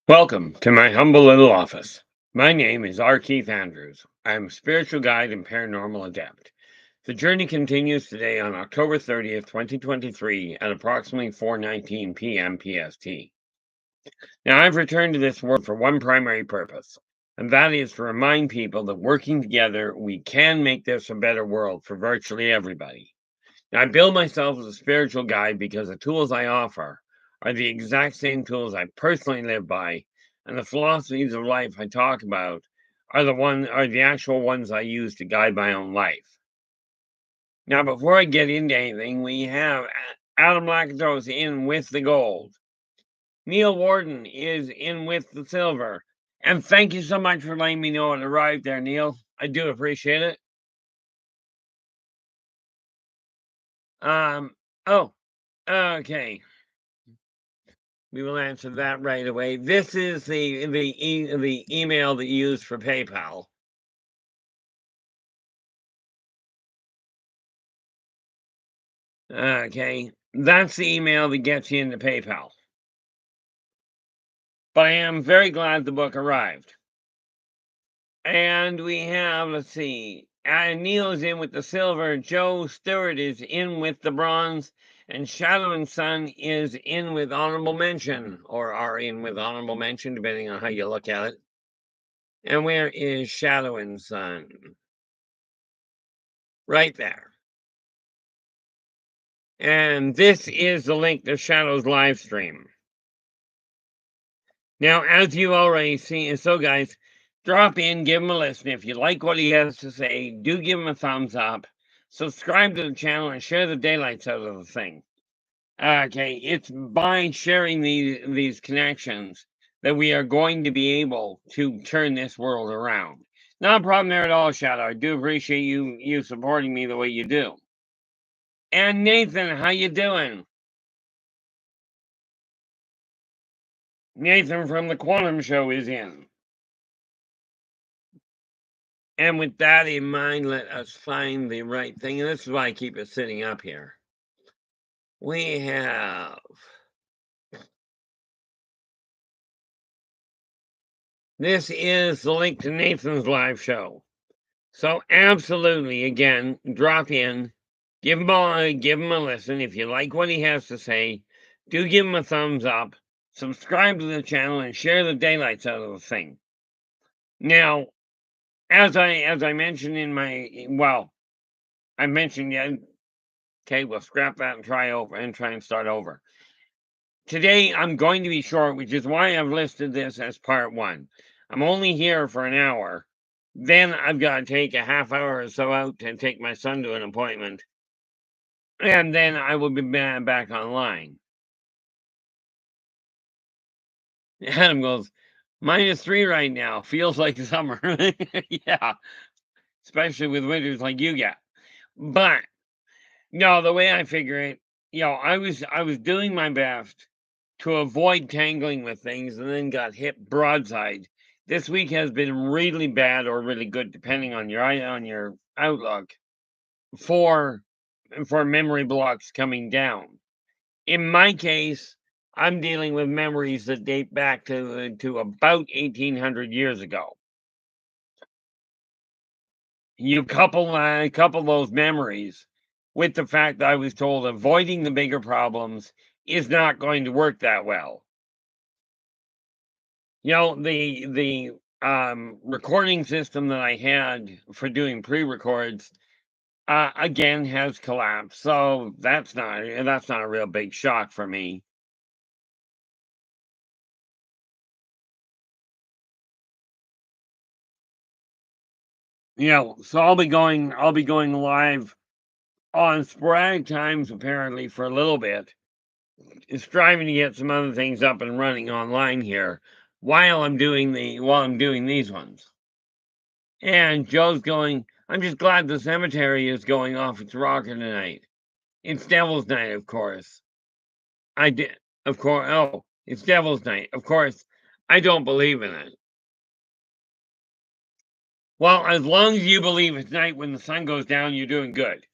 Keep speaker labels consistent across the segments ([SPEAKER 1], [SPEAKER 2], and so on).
[SPEAKER 1] Welcome to my humble little office. My name is R. Keith Andrews. I'm a spiritual guide and paranormal adept. The journey continues today on October 30th, 2023 at approximately 4:19 p.m. PST. Now, I've returned to this world for one primary purpose, and that is to remind people that working together, we can make this a better world for virtually everybody. Now, I bill myself as a spiritual guide because the tools I offer are the exact same tools I personally live by, and the philosophies of life I talk about are the actual ones I use to guide my own life. Now, before I get into anything, we have Adam Lakatos in with the gold. Neil Warden is in with the silver. And thank you so much for letting me know it arrived there, Neil. I do appreciate it. Um, oh, okay. We will answer that right away. This is the email that you use for PayPal. Okay, that's the email that gets you into PayPal. But I am very glad the book arrived. And we have, let's see, Neil is in with the silver, Joe Stewart is in with the bronze, and Shadow and Sun is in with honorable mention, or are in with honorable mention, depending on how you look at it. And where is Shadow and Sun? Right there. And this is the link to Shadow's live stream. Now, as you already seen, so guys, drop in, give him a listen. If you like what he has to say, do give him a thumbs up. Subscribe to the channel and share the daylights out of the thing. Okay, it's by sharing these connections that we are going to be able to turn this world around. Not a problem there at all, Shadow. I do appreciate you supporting me the way you do. And Nathan, how you doing? Nathan from the Quantum Show is in. And with that in mind, let us find the right thing. And this is why I keep it sitting up here. We have this is the link to Nathan's live show. So absolutely, again, drop in, give him a listen. If you like what he has to say, do give him a thumbs up, subscribe to the channel, and share the daylights out of the thing. Now, as I mentioned in my I mentioned yeah. Okay, we'll scrap that and try and start over. Today I'm going to be short, which is why I've listed this as part one. I'm only here for an hour. Then I've got to take a half hour or so out to take my son to an appointment. And then I will be back online. Adam goes, -3 right now. Feels like summer. Yeah, especially with winters like you get. But no, the way I figure it, I was doing my best to avoid tangling with things and then got hit broadside. This week has been really bad or really good, depending on your outlook for memory blocks coming down. In my case, I'm dealing with memories that date back to about 1800 years ago. You couple those memories with the fact that I was told avoiding the bigger problems is not going to work that well. The recording system that I had for doing pre-records, again, has collapsed, so that's not a real big shock for me. So I'll be going live on sporadic times, apparently, for a little bit, striving to get some other things up and running online here while I'm doing these ones. And Joe's going, I'm just glad the cemetery is going off its rocker tonight. It's Devil's Night, of course. I did, of course. Oh, it's Devil's Night. Of course, I don't believe in it. Well, as long as you believe it's night when the sun goes down, you're doing good.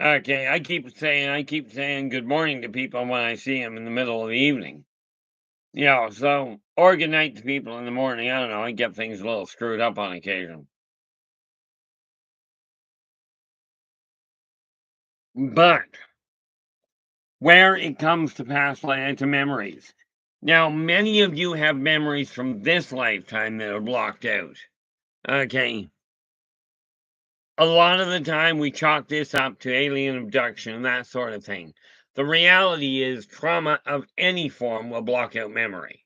[SPEAKER 1] Okay, I keep saying good morning to people when I see them in the middle of the evening. So or good night to people in the morning. I don't know. I get things a little screwed up on occasion. But where it comes to past life to memories. Now, many of you have memories from this lifetime that are blocked out. Okay. A lot of the time we chalk this up to alien abduction and that sort of thing. The reality is trauma of any form will block out memory.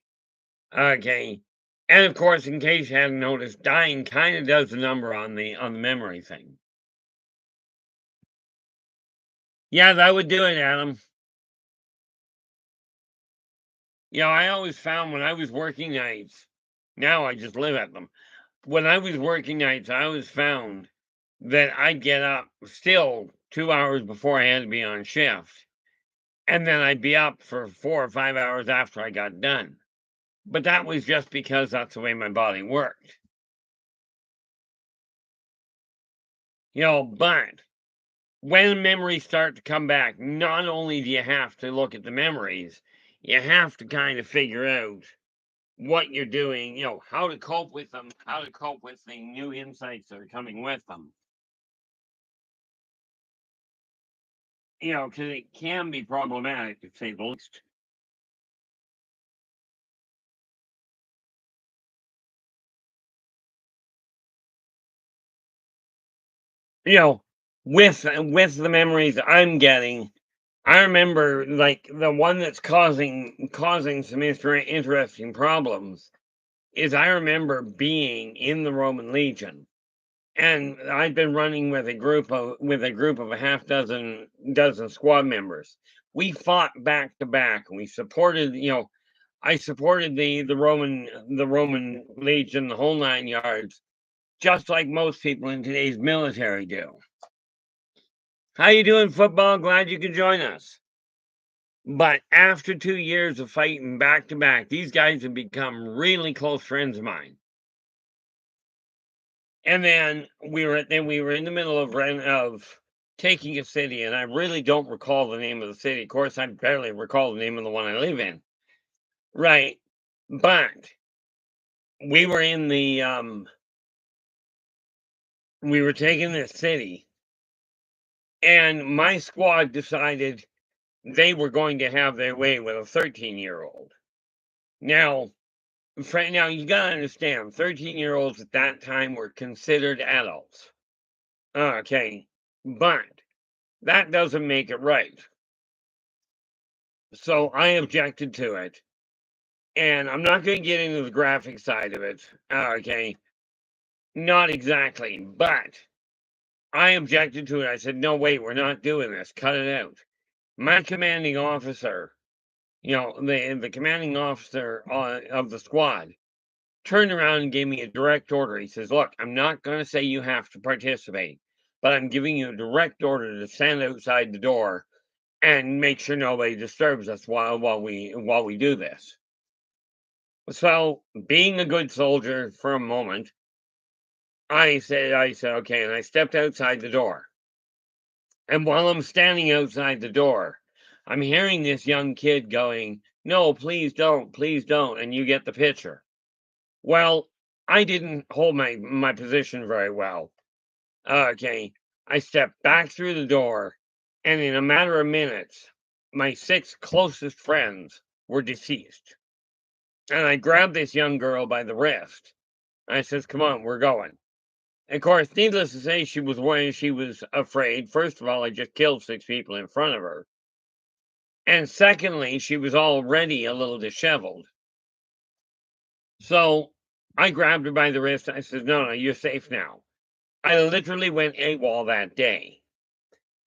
[SPEAKER 1] Okay. And of course, in case you hadn't noticed, dying kind of does the number on the memory thing. Yeah, that would do it, Adam. I always found when I was working nights, now I just live at them. When I was working nights, I always found that I'd get up still 2 hours before I had to be on shift. And then I'd be up for 4 or 5 hours after I got done. But that was just because that's the way my body worked. But when memories start to come back, not only do you have to look at the memories, you have to kind of figure out what you're doing, how to cope with them, how to cope with the new insights that are coming with them. Because it can be problematic to say the least. You know, with the memories I'm getting, I remember like the one that's causing some interesting problems is I remember being in the Roman Legion, and I'd been running with a group of a half dozen squad members. We fought back to back, and we supported. I supported the Roman Legion, the whole 9 yards, just like most people in today's military do. How you doing, football? Glad you could join us. But after 2 years of fighting back to back, these guys have become really close friends of mine. And then we were in the middle of taking a city, and I really don't recall the name of the city. Of course, I barely recall the name of the one I live in. Right. But we were in the we were taking this city, and my squad decided they were going to have their way with a 13-year-old. Now, now you gotta understand, 13-year-olds at that time were considered adults. Okay, but that doesn't make it right. So I objected to it, and I'm not going to get into the graphic side of it. Okay, not exactly, but I objected to it. I said, "No, wait, we're not doing this. Cut it out." My commanding officer, the commanding officer of the squad, turned around and gave me a direct order. He says, "Look, I'm not going to say you have to participate, but I'm giving you a direct order to stand outside the door and make sure nobody disturbs us while we do this." So, being a good soldier for a moment, I said, "Okay," and I stepped outside the door. And while I'm standing outside the door, I'm hearing this young kid going, "No, please don't," and you get the picture. Well, I didn't hold my position very well. Okay, I stepped back through the door, and in a matter of minutes, my 6 closest friends were deceased. And I grabbed this young girl by the wrist. I says, "Come on, we're going." And of course, needless to say, she was afraid. First of all, I just killed 6 people in front of her. And secondly, she was already a little disheveled. So I grabbed her by the wrist. I said, "No, no, you're safe now." I literally went AWOL that day.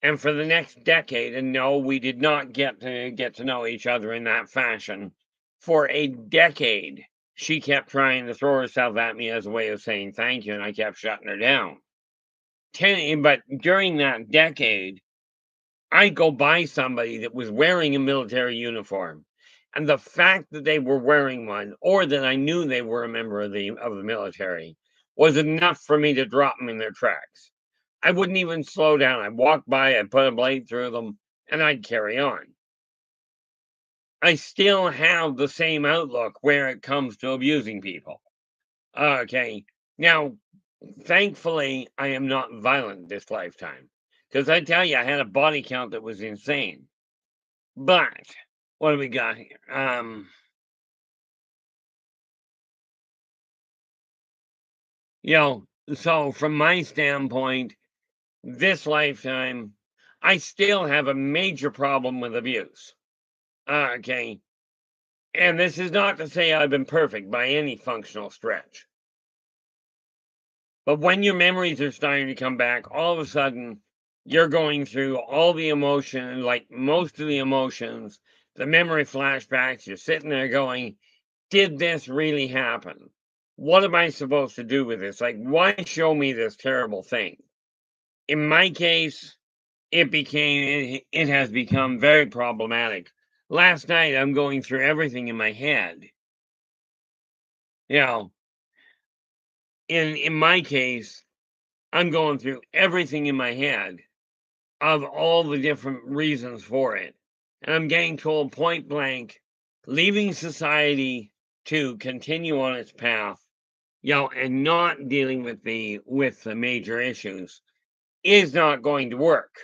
[SPEAKER 1] And for the next decade, and no, we did not get to know each other in that fashion. For a decade, she kept trying to throw herself at me as a way of saying thank you, and I kept shutting her down. But during that decade, I go by somebody that was wearing a military uniform, and the fact that they were wearing one, or that I knew they were a member of the military, was enough for me to drop them in their tracks. I wouldn't even slow down. I'd walk by, I'd put a blade through them, and I'd carry on. I still have the same outlook where it comes to abusing people. Okay. Now, thankfully, I am not violent this lifetime. Because I tell you, I had a body count that was insane. But what do we got here? So from my standpoint, this lifetime, I still have a major problem with abuse. Okay. And this is not to say I've been perfect by any functional stretch. But when your memories are starting to come back, all of a sudden, you're going through all the emotion, like most of the emotions, the memory flashbacks. You're sitting there going, did this really happen? What am I supposed to do with this? Like, why show me this terrible thing? In my case, it has become very problematic. Last night, I'm going through everything in my head. You know, in my case, I'm going through everything in my head of all the different reasons for it. And I'm getting told point blank, leaving society to continue on its path, and not dealing with the major issues is not going to work.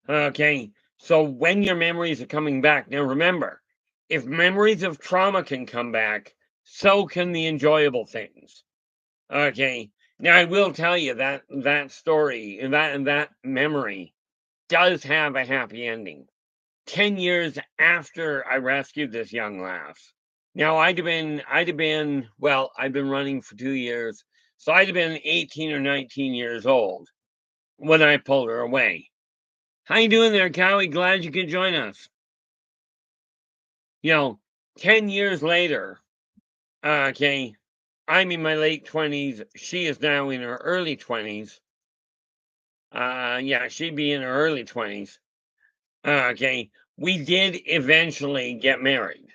[SPEAKER 1] Okay. So when your memories are coming back, now remember, if memories of trauma can come back, so can the enjoyable things. Okay. Now I will tell you that that story, that memory does have a happy ending. 10 years after I rescued this young lass. Now well, I've been running for 2 years, so I'd have been 18 or 19 years old when I pulled her away. How you doing there, Cowie? Glad you could join us. You know, 10 years later, okay, I'm in my late 20s. She is now in her early 20s. Yeah, she'd be in her early 20s. Okay, we did eventually get married.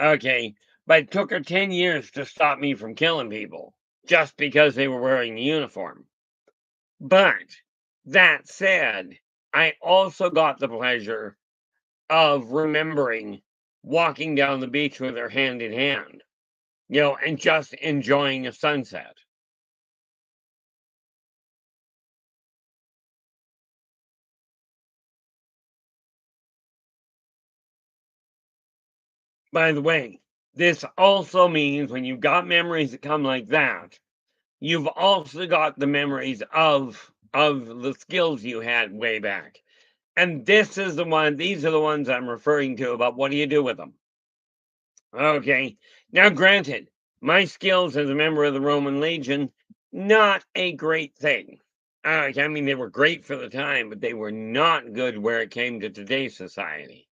[SPEAKER 1] Okay, but it took her 10 years to stop me from killing people just because they were wearing the uniform. But that said, I also got the pleasure of remembering walking down the beach with her hand in hand, and just enjoying a sunset. By the way, this also means when you've got memories that come like that, you've also got the memories of the skills you had way back. And these are the ones I'm referring to about what do you do with them? Okay. Now, granted, my skills as a member of the Roman Legion, not a great thing. I mean, they were great for the time, but they were not good where it came to today's society.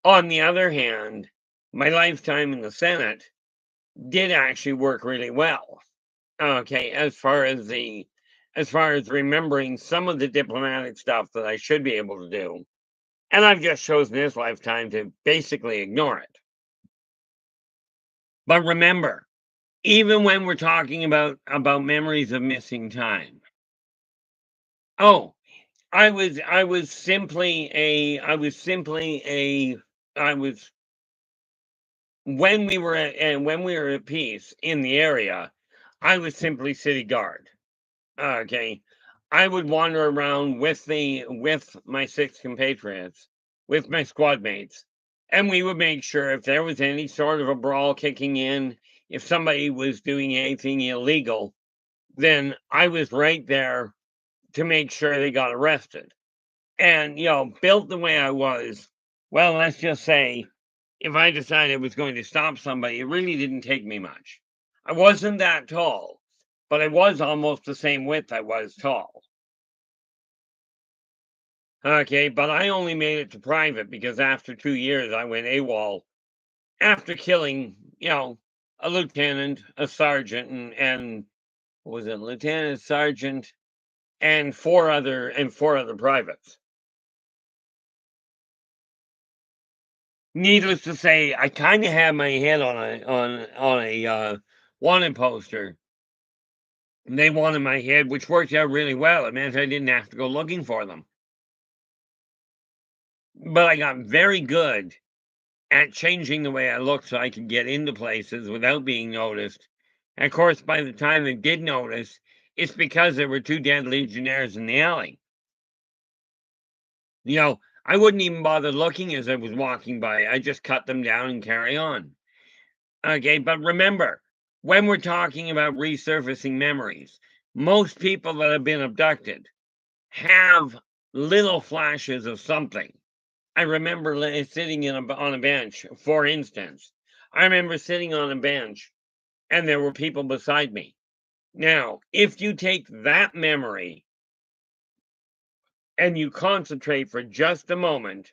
[SPEAKER 1] On the other hand, my lifetime in the Senate did actually work really well. Okay, as far as remembering some of the diplomatic stuff that I should be able to do. And I've just chosen this lifetime to basically ignore it. But remember, even when we're talking about memories of missing time. Oh, I was simply a I was simply a I was when we were at peace in the area, I was simply city guard. Okay. I would wander around with my six compatriots, with my squad mates, and we would make sure if there was any sort of a brawl kicking in, if somebody was doing anything illegal, then I was right there to make sure they got arrested. And built the way I was, well, let's just say if I decided I was going to stop somebody, it really didn't take me much. I wasn't that tall, but I was almost the same width I was tall. Okay, but I only made it to private because after 2 years I went AWOL after killing, a lieutenant, a sergeant, and what was it, lieutenant, sergeant, and four other privates. Needless to say, I kind of had my head on a wanted poster. They wanted my head, which worked out really well. It meant I didn't have to go looking for them. but I got very good at changing the way I looked so I could get into places without being noticed. And of course, by the time they did notice, it's because there were two dead Legionnaires in the alley. I wouldn't even bother looking as I was walking by. I just cut them down and carry on. Okay, but remember, when we're talking about resurfacing memories, most people that have been abducted have little flashes of something. I remember sitting on a bench, for instance. I remember sitting on a bench and there were people beside me. Now, if you take that memory and you concentrate for just a moment,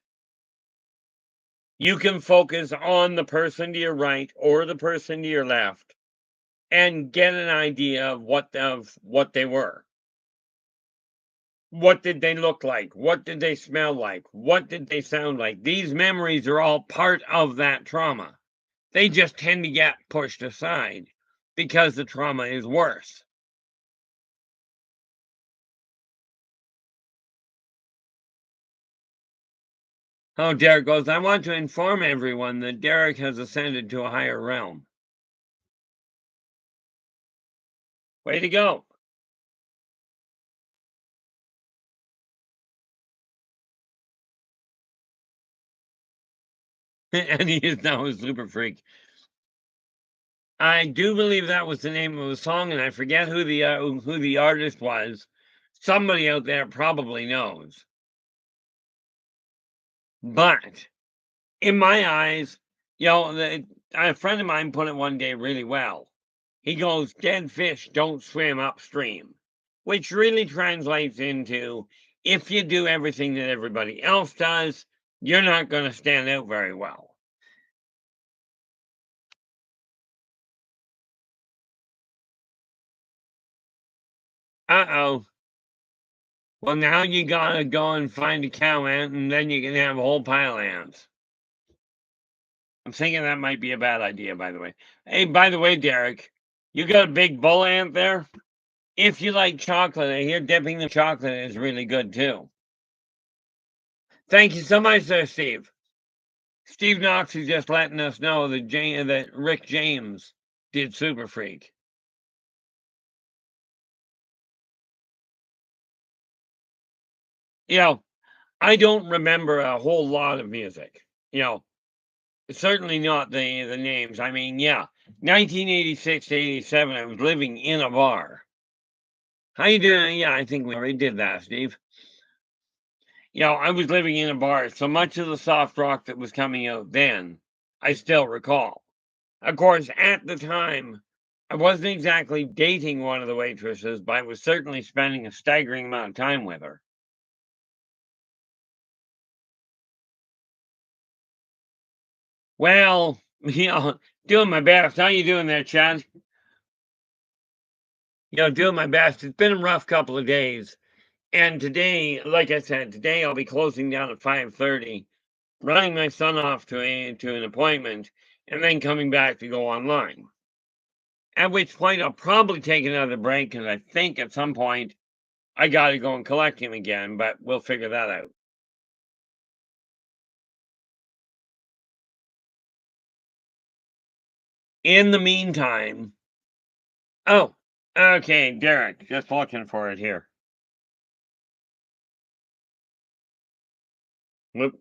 [SPEAKER 1] you can focus on the person to your right or the person to your left and get an idea of what they were. What did they look like? What did they smell like? What did they sound like? These memories are all part of that trauma. They just tend to get pushed aside because the trauma is worse. Oh, Derek goes, I want to inform everyone that Derek has ascended to a higher realm. Way to go. And he is now a super freak. I do believe that was the name of the song, and I forget who the artist was. Somebody out there probably knows. But in my eyes, a friend of mine put it one day really well. He goes, "Dead fish don't swim upstream," which really translates into if you do everything that everybody else does, you're not going to stand out very well. Uh-oh. Well, now you gotta go and find a cow ant, and then you can have a whole pile of ants. I'm thinking that might be a bad idea, by the way. Hey, by the way, Derek, you got a big bull ant there? If you like chocolate, I hear dipping the chocolate is really good too. Thank you so much there, Steve. Steve Knox is just letting us know that Rick James did Super Freak. You know, I don't remember a whole lot of music. You know, certainly not the names. I mean, yeah, 1986 to 87, I was living in a bar. How you doing? Yeah, I think we already did that, Steve. I was living in a bar, so much of the soft rock that was coming out then, I still recall. Of course, at the time, I wasn't exactly dating one of the waitresses, but I was certainly spending a staggering amount of time with her. Well, doing my best. How you doing there, Chad? Doing my best. It's been a rough couple of days. And today, like I said, today I'll be closing down at 5:30, running my son off to an appointment, and then coming back to go online. At which point I'll probably take another break because I think at some point I got to go and collect him again, but we'll figure that out. In the meantime, oh, okay, Derek, just looking for it here. Whoop,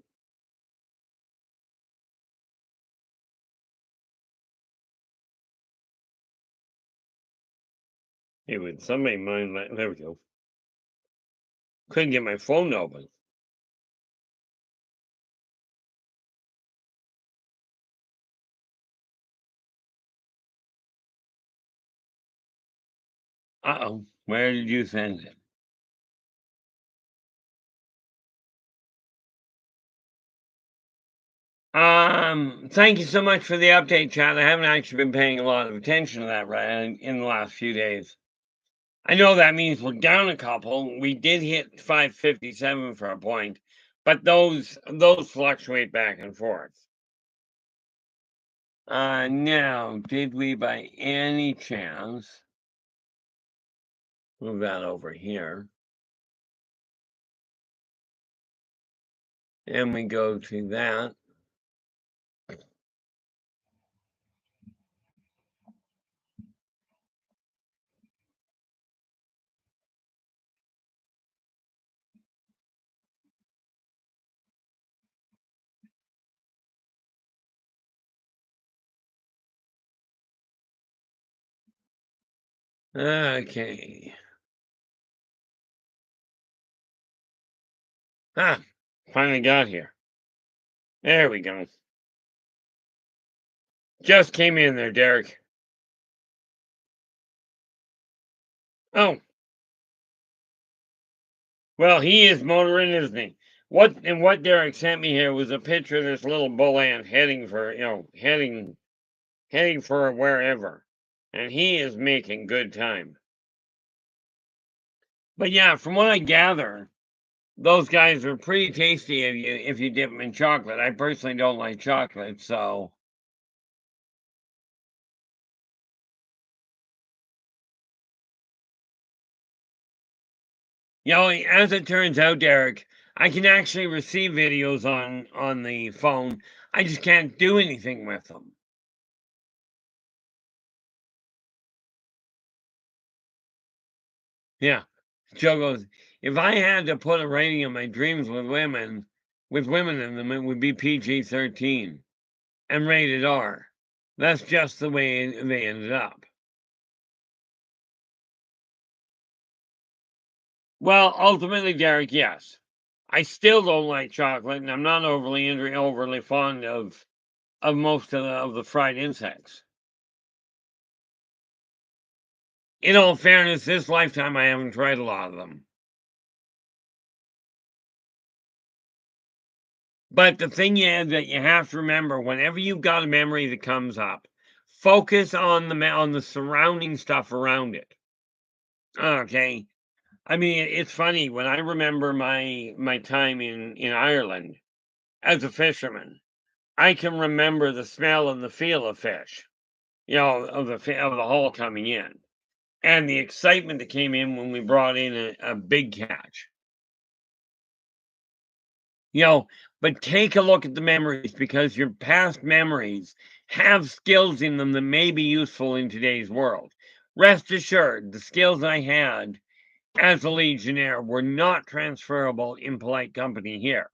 [SPEAKER 1] hey, would somebody mind? There we go. Couldn't get my phone open. Uh-oh, where did you send it? Thank you so much for the update, Chad. I haven't actually been paying a lot of attention to that right in the last few days. I know that means we're down a couple. We did hit 557 for a point, but those fluctuate back and forth. Now, did we by any chance move that over here? And we go to that. Okay. Ah, finally got here. There we go. Just came in there, Derek. Oh, well, he is motoring, isn't he? What Derek sent me here was a picture of this little bull ant heading for, heading for wherever. And he is making good time. But yeah, from what I gather, those guys are pretty tasty if you dip them in chocolate. I personally don't like chocolate, so as it turns out, Derek, I can actually receive videos on the phone. I just can't do anything with them. Yeah. Joe goes, if I had to put a rating on my dreams with women in them, it would be PG-13 and rated R. That's just the way they ended up. Well, ultimately, Derek, yes. I still don't like chocolate, and I'm not overly fond of most of the fried insects. In all fairness, this lifetime I haven't tried a lot of them. But the thing is that you have to remember, whenever you've got a memory that comes up, focus on the surrounding stuff around it. Okay. I mean, it's funny when I remember my time in Ireland as a fisherman. I can remember the smell and the feel of fish, of the haul coming in, and the excitement that came in when we brought in a big catch. You know, but take a look at the memories, because your past memories have skills in them that may be useful in today's world. Rest assured, the skills I had as a Legionnaire were not transferable in polite company here.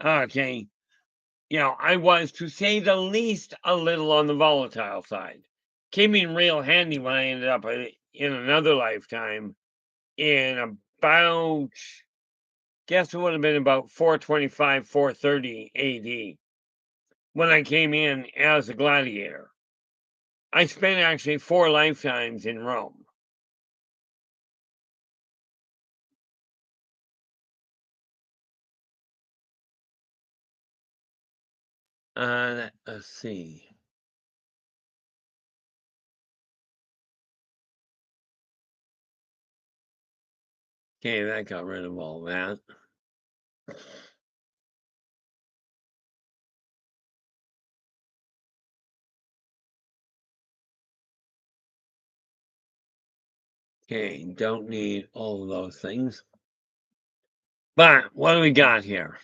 [SPEAKER 1] Okay. I was, to say the least, a little on the volatile side. Came in real handy when I ended up in another lifetime in about, guess it would have been about 425, 430 AD when I came in as a gladiator. I spent actually 4 lifetimes in Rome. Let's see. Okay, that got rid of all that. Okay, don't need all of those things. But what do we got here?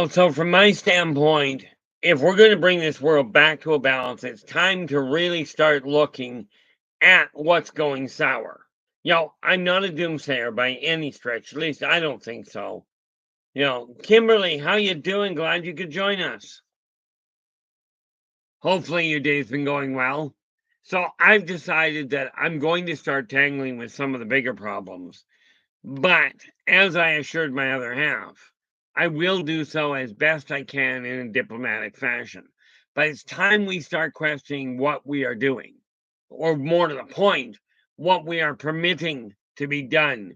[SPEAKER 1] So from my standpoint, if we're going to bring this world back to a balance, it's time to really start looking at what's going sour. I'm not a doomsayer by any stretch. At least I don't think so. Kimberly, how you doing? Glad you could join us. Hopefully your day's been going well. So I've decided that I'm going to start tangling with some of the bigger problems. But as I assured my other half, I will do so as best I can in a diplomatic fashion. But it's time we start questioning what we are doing, or more to the point, what we are permitting to be done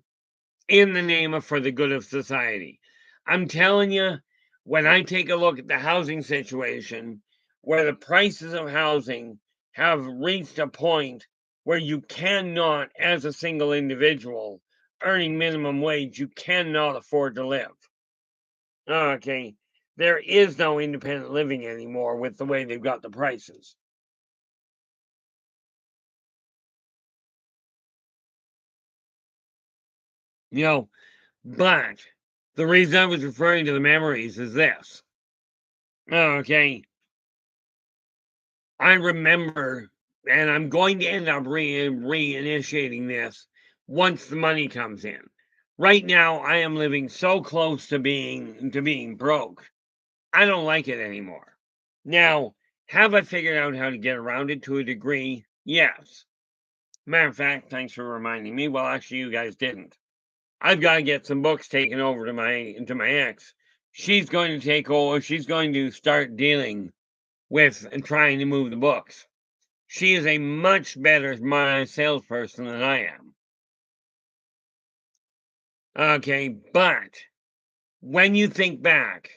[SPEAKER 1] in the name of for the good of society. I'm telling you, when I take a look at the housing situation, where the prices of housing have reached a point where you cannot, as a single individual earning minimum wage, you cannot afford to live. Okay. There is no independent living anymore with the way they've got the prices. You know, But the reason I was referring to the memories is this. Okay. I remember, and I'm going to end up reinitiating this once the money comes in. Right now, I am living so close to being broke. I don't like it anymore. Now, have I figured out how to get around it to a degree? Yes. Matter of fact, thanks for reminding me. Well, actually, you guys didn't. I've got to get some books taken over to my ex. She's going to take over. She's going to start dealing with and trying to move the books. She is a much better salesperson than I am. Okay, but when you think back,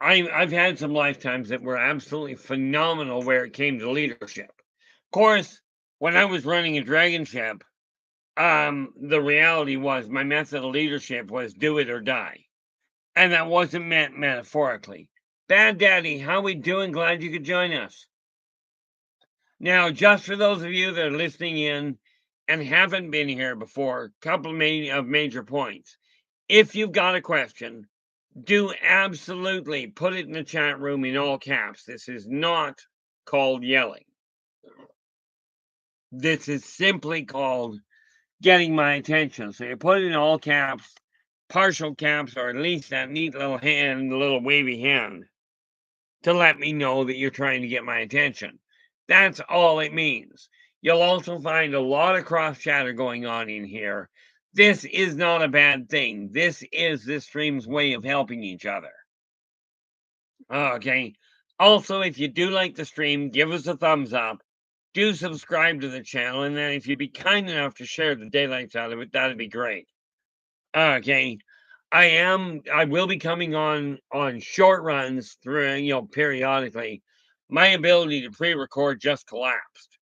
[SPEAKER 1] I've had some lifetimes that were absolutely phenomenal where it came to leadership. Of course, when I was running a dragon ship, the reality was my method of leadership was do it or die. And that wasn't meant metaphorically. Bad Daddy, how we doing? Glad you could join us. Now, just for those of you that are listening in and haven't been here before, a couple of major points. If you've got a question, do absolutely put it in the chat room in all caps. This is not called yelling. This is simply called getting my attention. So you put it in all caps, partial caps, or at least that neat little hand, little wavy hand, to let me know that you're trying to get my attention. That's all it means. You'll also find a lot of cross chatter going on in here. This is not a bad thing. This is this stream's way of helping each other. Okay. Also, if you do like the stream, give us a thumbs up. Do subscribe to the channel, and then if you'd be kind enough to share the daylights out of it, that'd be great. Okay. I will be coming on short runs through, periodically. My ability to pre-record just collapsed,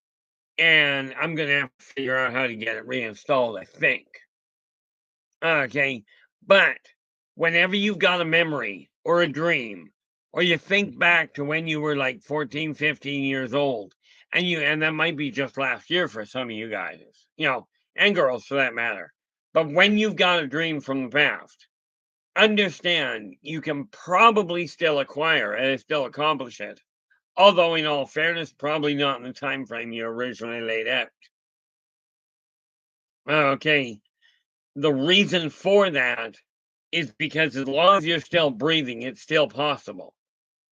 [SPEAKER 1] and I'm gonna have to figure out how to get it reinstalled, I think. Okay, but whenever you've got a memory or a dream, or you think back to when you were like 14, 15 years old, and that might be just last year for some of you guys, and girls for that matter. But when you've got a dream from the past, understand you can probably still acquire and still accomplish it. Although, in all fairness, probably not in the time frame you originally laid out. Okay, the reason for that is because as long as you're still breathing, it's still possible.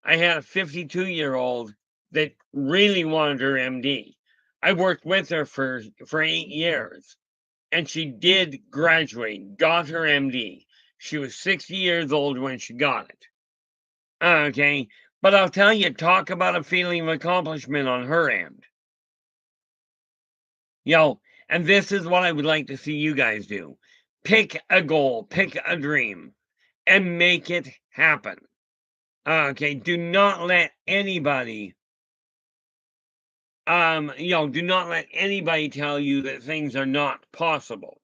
[SPEAKER 1] I had a 52-year-old that really wanted her MD. I worked with her for 8 years, and she did graduate, got her MD. She was 60 years old when she got it. Okay, but I'll tell you, talk about a feeling of accomplishment on her end. And this is what I would like to see you guys do. Pick a goal, pick a dream, and make it happen. Okay, do not let anybody do not let anybody tell you that things are not possible.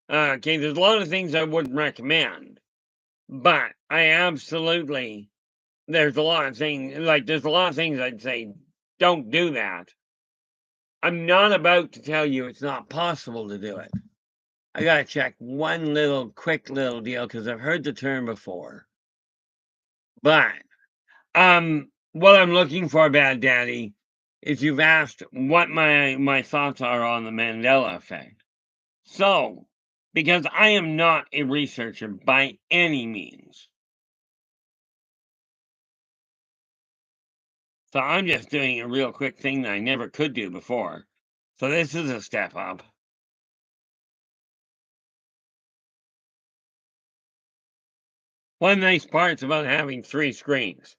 [SPEAKER 1] Okay, there's a lot of things I wouldn't recommend, but there's a lot of things I'd say don't do that. I'm not about to tell you it's not possible to do it. I gotta check one quick little deal because I've heard the term before. But what I'm looking for, Bad Daddy, is you've asked what my thoughts are on the Mandela effect. So, because I am not a researcher by any means, so I'm just doing a real quick thing that I never could do before. So this is a step up. One nice part's about having 3 screens.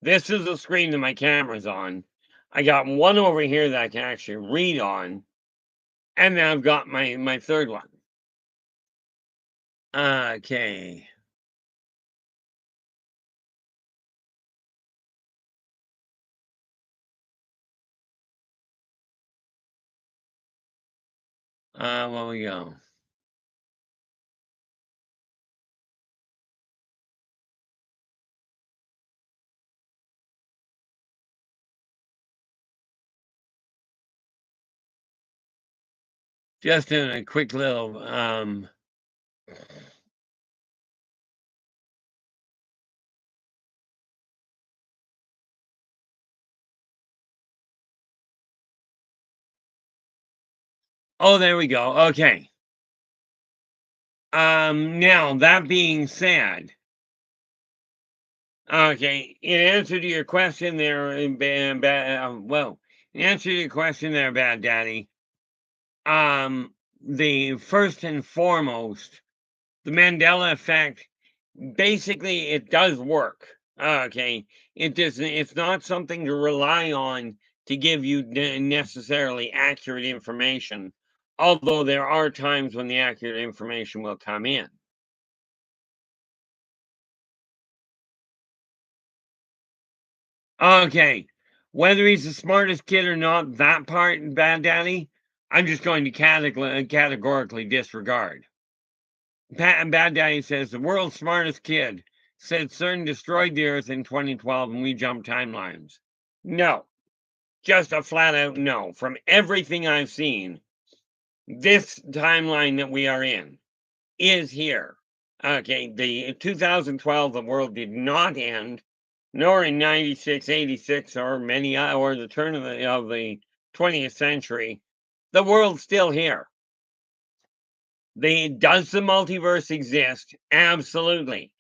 [SPEAKER 1] This is the screen that my camera's on. I got one over here that I can actually read on, and then I've got my third one. Okay. Where we go? Just doing a quick little Oh, there we go. Okay. Now that being said, okay, in answer to your question there, well, in answer to your question there, Bad Daddy, the first and foremost, the Mandela effect, basically, it does work. Okay, it's not something to rely on to give you necessarily accurate information, although there are times when the accurate information will come in. Okay, whether he's the smartest kid or not, that part, Bad Daddy, I'm just going to categorically disregard. Bad Daddy says the world's smartest kid said CERN destroyed the Earth in 2012 and we jumped timelines. No, just a flat out no. From everything I've seen, this timeline that we are in is here. Okay, the 2012, the world did not end, nor in 96, 86, or or the turn of the 20th century. The world's still here. Does the multiverse exist? Absolutely.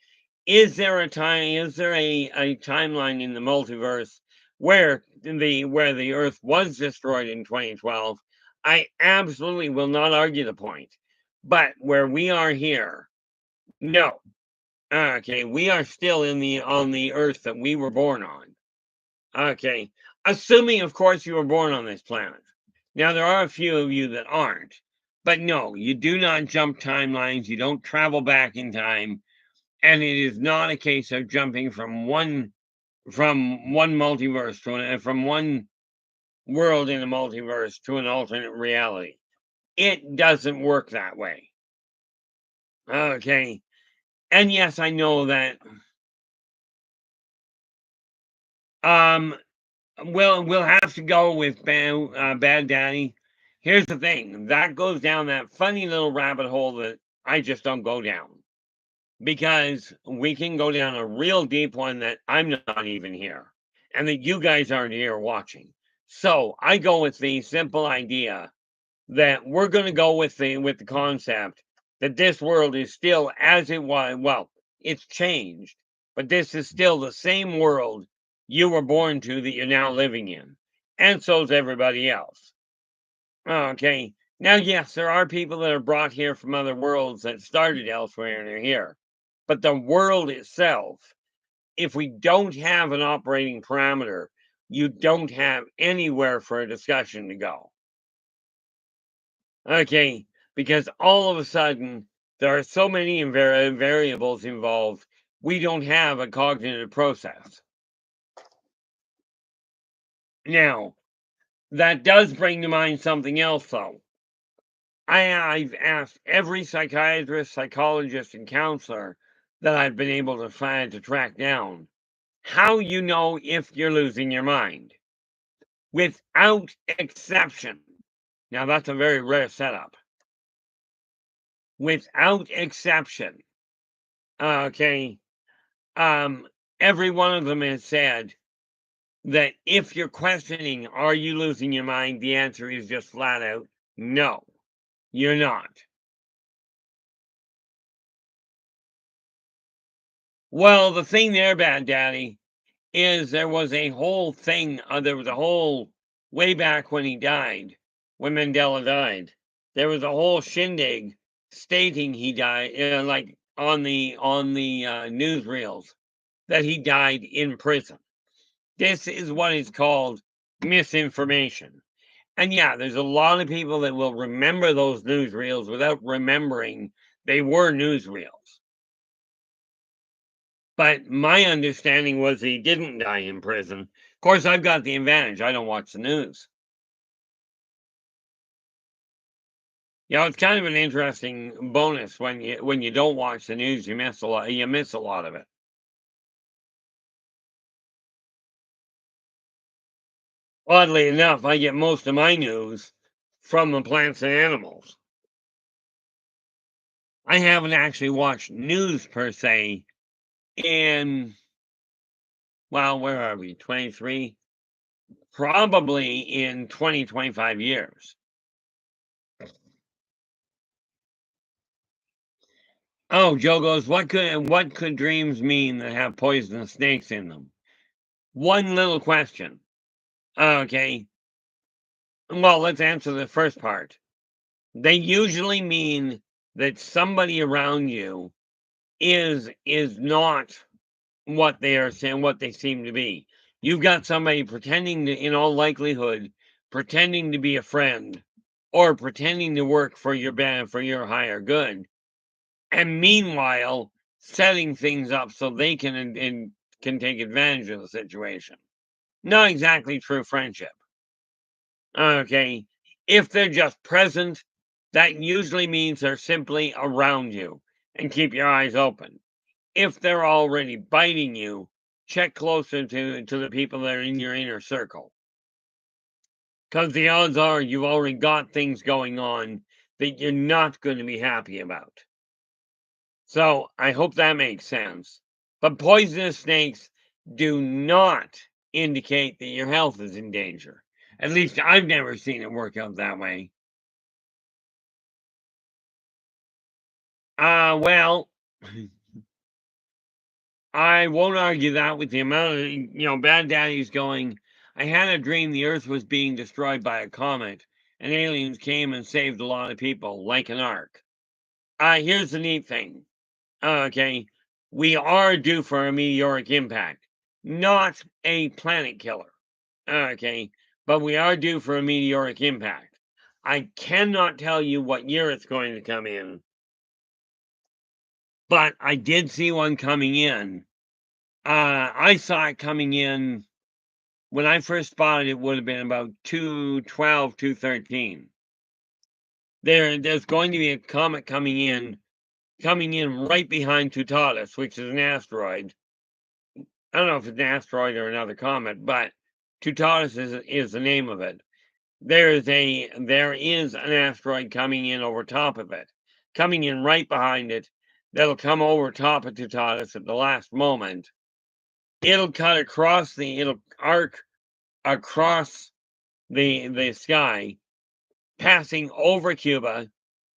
[SPEAKER 1] Is there a timeline in the multiverse where the Earth was destroyed in 2012? I absolutely will not argue the point. But where we are here, no. Okay, we are still on the Earth that we were born on. Okay. Assuming, of course, you were born on this planet. Now, there are a few of you that aren't. But no, you do not jump timelines. You don't travel back in time. And it is not a case of jumping from one multiverse from one world in a multiverse to an alternate reality. It doesn't work that way. Okay. And yes, I know that um we'll have to go with Bad Daddy. Here's the thing, that goes down that funny little rabbit hole that I just don't go down. Because we can go down a real deep one that I'm not even here, and that you guys aren't here watching. So I go with the simple idea that we're going to go with the concept that this world is still as it was. Well, it's changed, but this is still the same world you were born to that you're now living in, and so's everybody else. Okay. Now, yes, there are people that are brought here from other worlds that started elsewhere and are here. But the world itself, if we don't have an operating parameter, you don't have anywhere for a discussion to go. Okay. Because all of a sudden, there are so many variables involved, we don't have a cognitive process. Now, that does bring to mind something else, though. I've asked every psychiatrist, psychologist, and counselor that I've been able to find to track down how you know if you're losing your mind. Without exception. Now, that's a very rare setup. Without exception. Okay. Every one of them has said that if you're questioning, are you losing your mind? The answer is just flat out no, you're not. Well, the thing there, Bad Daddy, is there was a whole thing, there was a whole, way back when he died, when Mandela died, there was a whole shindig stating he died, like on the newsreels, that he died in prison. This is what is called misinformation. And yeah, there's a lot of people that will remember those newsreels without remembering they were newsreels. But my understanding was he didn't die in prison. Of course, I've got the advantage. I don't watch the news. You know, it's kind of an interesting bonus when you don't watch the news. You miss a lot. You miss a lot of it. Oddly enough, I get most of my news from the plants and animals. I haven't actually watched news per se in, well, where are we? 23? Probably in 20, 25 years. Oh, Joe goes, what could dreams mean that have poisonous snakes in them? One little question. Okay. Well, let's answer the first part. They usually mean that somebody around you is not what they are saying, what they seem to be. You've got somebody pretending to, in all likelihood, pretending to be a friend or pretending to work for your higher good, and meanwhile setting things up so they can take advantage of the situation. Not exactly true friendship. Okay. If they're just present, that usually means they're simply around you, and keep your eyes open. If they're already biting you, check closer to the people that are in your inner circle. Because the odds are you've already got things going on that you're not going to be happy about. So I hope that makes sense. But poisonous snakes do not indicate that your health is in danger. At least I've never seen it work out that way. Well, I won't argue that with the amount of, Bad Daddy's going, I had a dream the Earth was being destroyed by a comet, and aliens came and saved a lot of people, like an ark. Here's the neat thing. Okay, we are due for a meteoric impact, not a planet killer. Okay, but we are due for a meteoric impact. I cannot tell you what year it's going to come in, but I did see one coming in. I saw it coming in when I first spotted it, would have been about 212, 213. There's going to be a comet coming in right behind Tutatis, which is an asteroid. I don't know if it's an asteroid or another comet, but Tutatis is the name of it. There is an asteroid coming in over top of it, coming in right behind it. That'll come over top of Tutatis at the last moment. It'll arc across the sky, passing over Cuba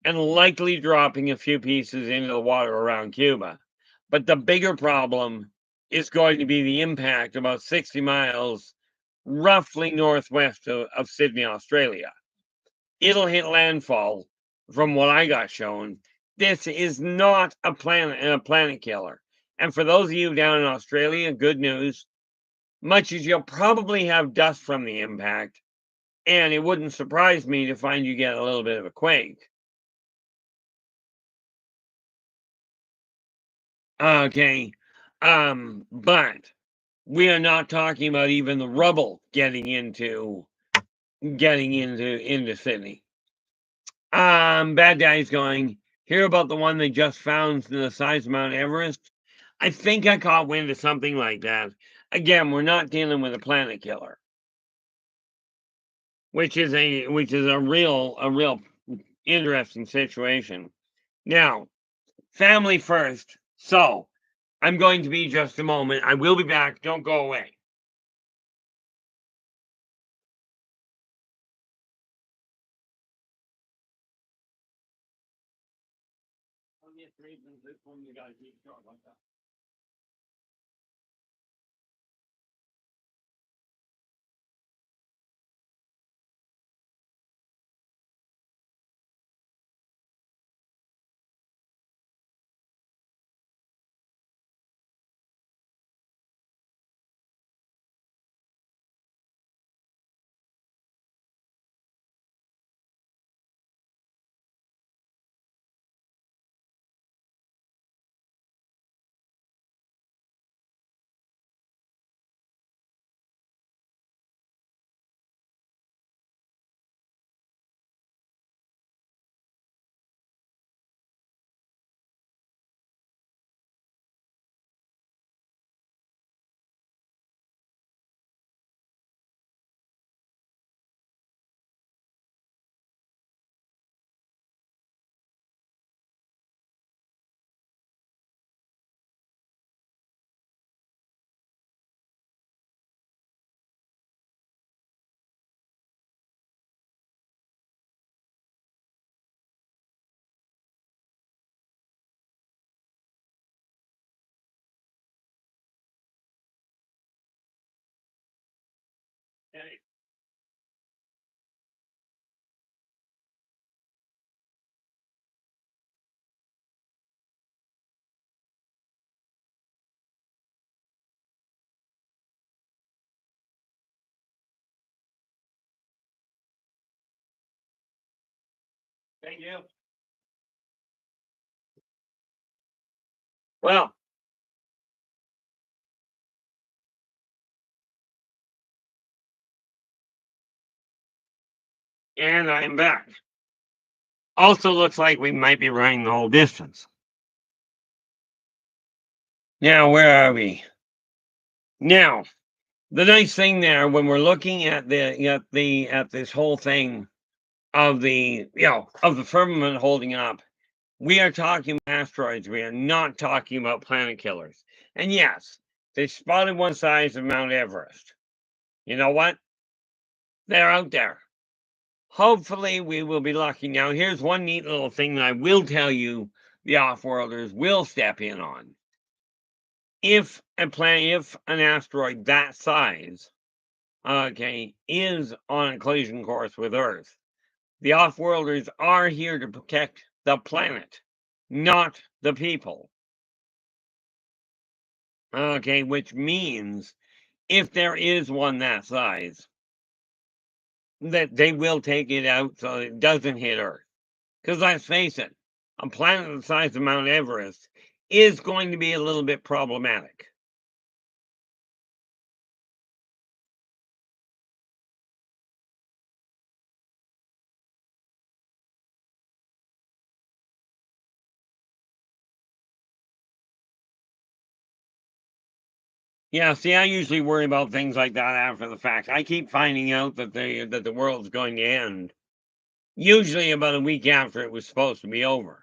[SPEAKER 1] and likely dropping a few pieces into the water around Cuba. But the bigger problem is going to be the impact about 60 miles roughly northwest of Sydney, Australia. It'll hit landfall from what I got shown. This is not a planet killer. And for those of you down in Australia, good news. Much as you'll probably have dust from the impact, and it wouldn't surprise me to find you get a little bit of a quake. Okay. But we are not talking about even the rubble getting into Sydney. Bad guy's going, hear about the one they just found in the size of Mount Everest? I think I caught wind of something like that. Again, we're not dealing with a planet killer, which is a real interesting situation. Now, family first. So, I'm going to be just a moment. I will be back. Don't go away. Okay. Thank you. Well, and I am back. Also looks like we might be running the whole distance. Now, where are we? Now, the nice thing there when we're looking at at this whole thing of the of the firmament holding up, we are talking asteroids. We are not talking about planet killers. And yes, they spotted one size of Mount Everest. You know what? They're out there. Hopefully, we will be lucky. Now, here's one neat little thing that I will tell you the off-worlders will step in on. If if an asteroid that size, okay, is on a collision course with Earth, the off-worlders are here to protect the planet, not the people. Okay, which means if there is one that size, that they will take it out so it doesn't hit Earth. Because let's face it, a planet the size of Mount Everest is going to be a little bit problematic. Yeah, see, I usually worry about things like that after the fact. I keep finding out that the world's going to end, usually about a week after it was supposed to be over.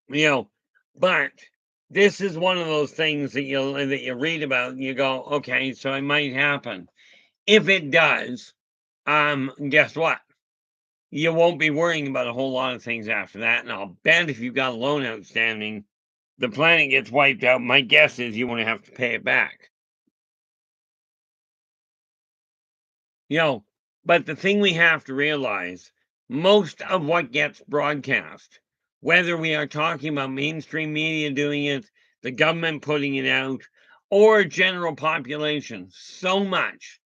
[SPEAKER 1] You know, but this is one of those things that you read about and you go, okay, so it might happen. If it does, guess what? You won't be worrying about a whole lot of things after that. And I'll bet if you've got a loan outstanding, the planet gets wiped out. My guess is you won't have to pay it back. You know, but the thing we have to realize, most of what gets broadcast, whether we are talking about mainstream media doing it, the government putting it out, or general population, so much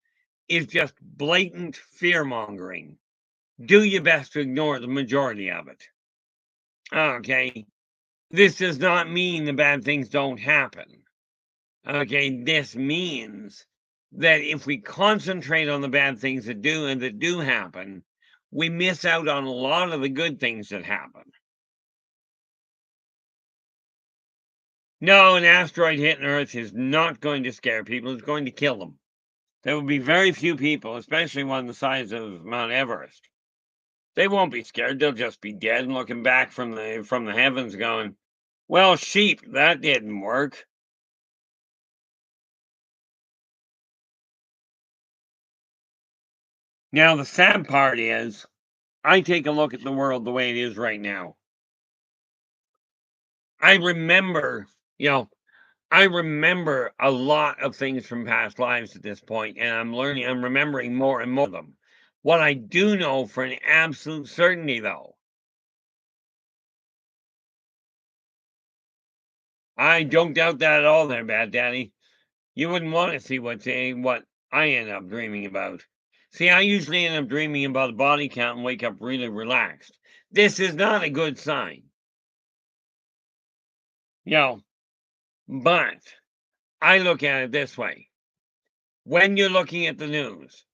[SPEAKER 1] is just blatant fear mongering. Do your best to ignore the majority of it. Okay. This does not mean the bad things don't happen. Okay. This means that if we concentrate on the bad things that do happen, we miss out on a lot of the good things that happen. No, an asteroid hitting Earth is not going to scare people. It's going to kill them. There will be very few people, especially one the size of Mount Everest. They won't be scared. They'll just be dead and looking back from the heavens, going, "Well, sheep, that didn't work." Now, the sad part is, I take a look at the world the way it is right now. I remember, you know, I remember a lot of things from past lives at this point, and I'm remembering more and more of them. What I do know for an absolute certainty, though, I don't doubt that at all there, Bad Daddy. You wouldn't want to see what I end up dreaming about. See, I usually end up dreaming about a body count and wake up really relaxed. This is not a good sign. You know, but I look at it this way. When you're looking at the news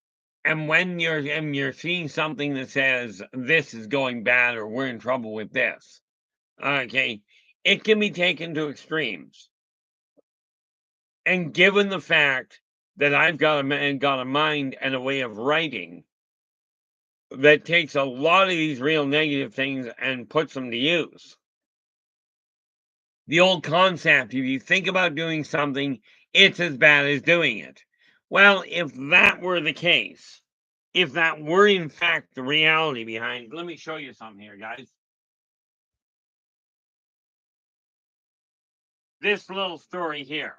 [SPEAKER 1] and when you're seeing something that says this is going bad or we're in trouble with this, okay, it can be taken to extremes. And given the fact that I've got a mind and a way of writing that takes a lot of these real negative things and puts them to use. The old concept, if you think about doing something, it's as bad as doing it. Well, if that were the case, if that were in fact the reality behind, let me show you something here, guys. This little story here.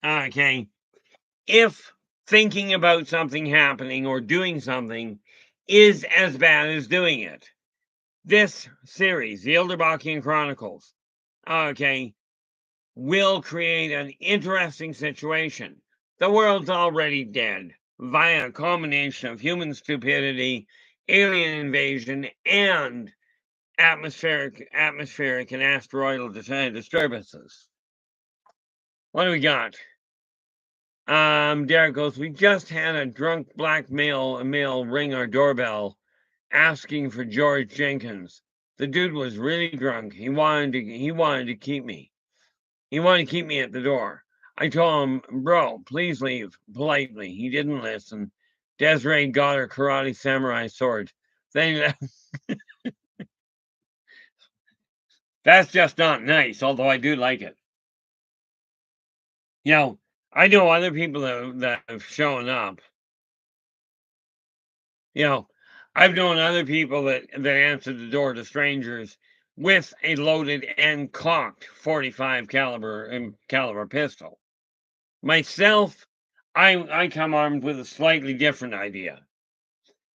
[SPEAKER 1] Okay. if thinking about something happening or doing something is as bad as doing it. This series, the Yldrbacian Chronicles, okay, will create an interesting situation. The world's already dead via a combination of human stupidity, alien invasion, and atmospheric and asteroidal disturbances. What do we got? Derek goes, we just had a drunk black male ring our doorbell asking for George Jenkins. The dude was really drunk. He wanted to keep me. He wanted to keep me at the door. I told him, bro, please leave, politely. He didn't listen. Desiree got her karate samurai sword. Then that's just not nice, although I do like it. I know other people that have shown up. I've known other people that answered the door to strangers with a loaded and cocked 45 caliber pistol. Myself, I come armed with a slightly different idea.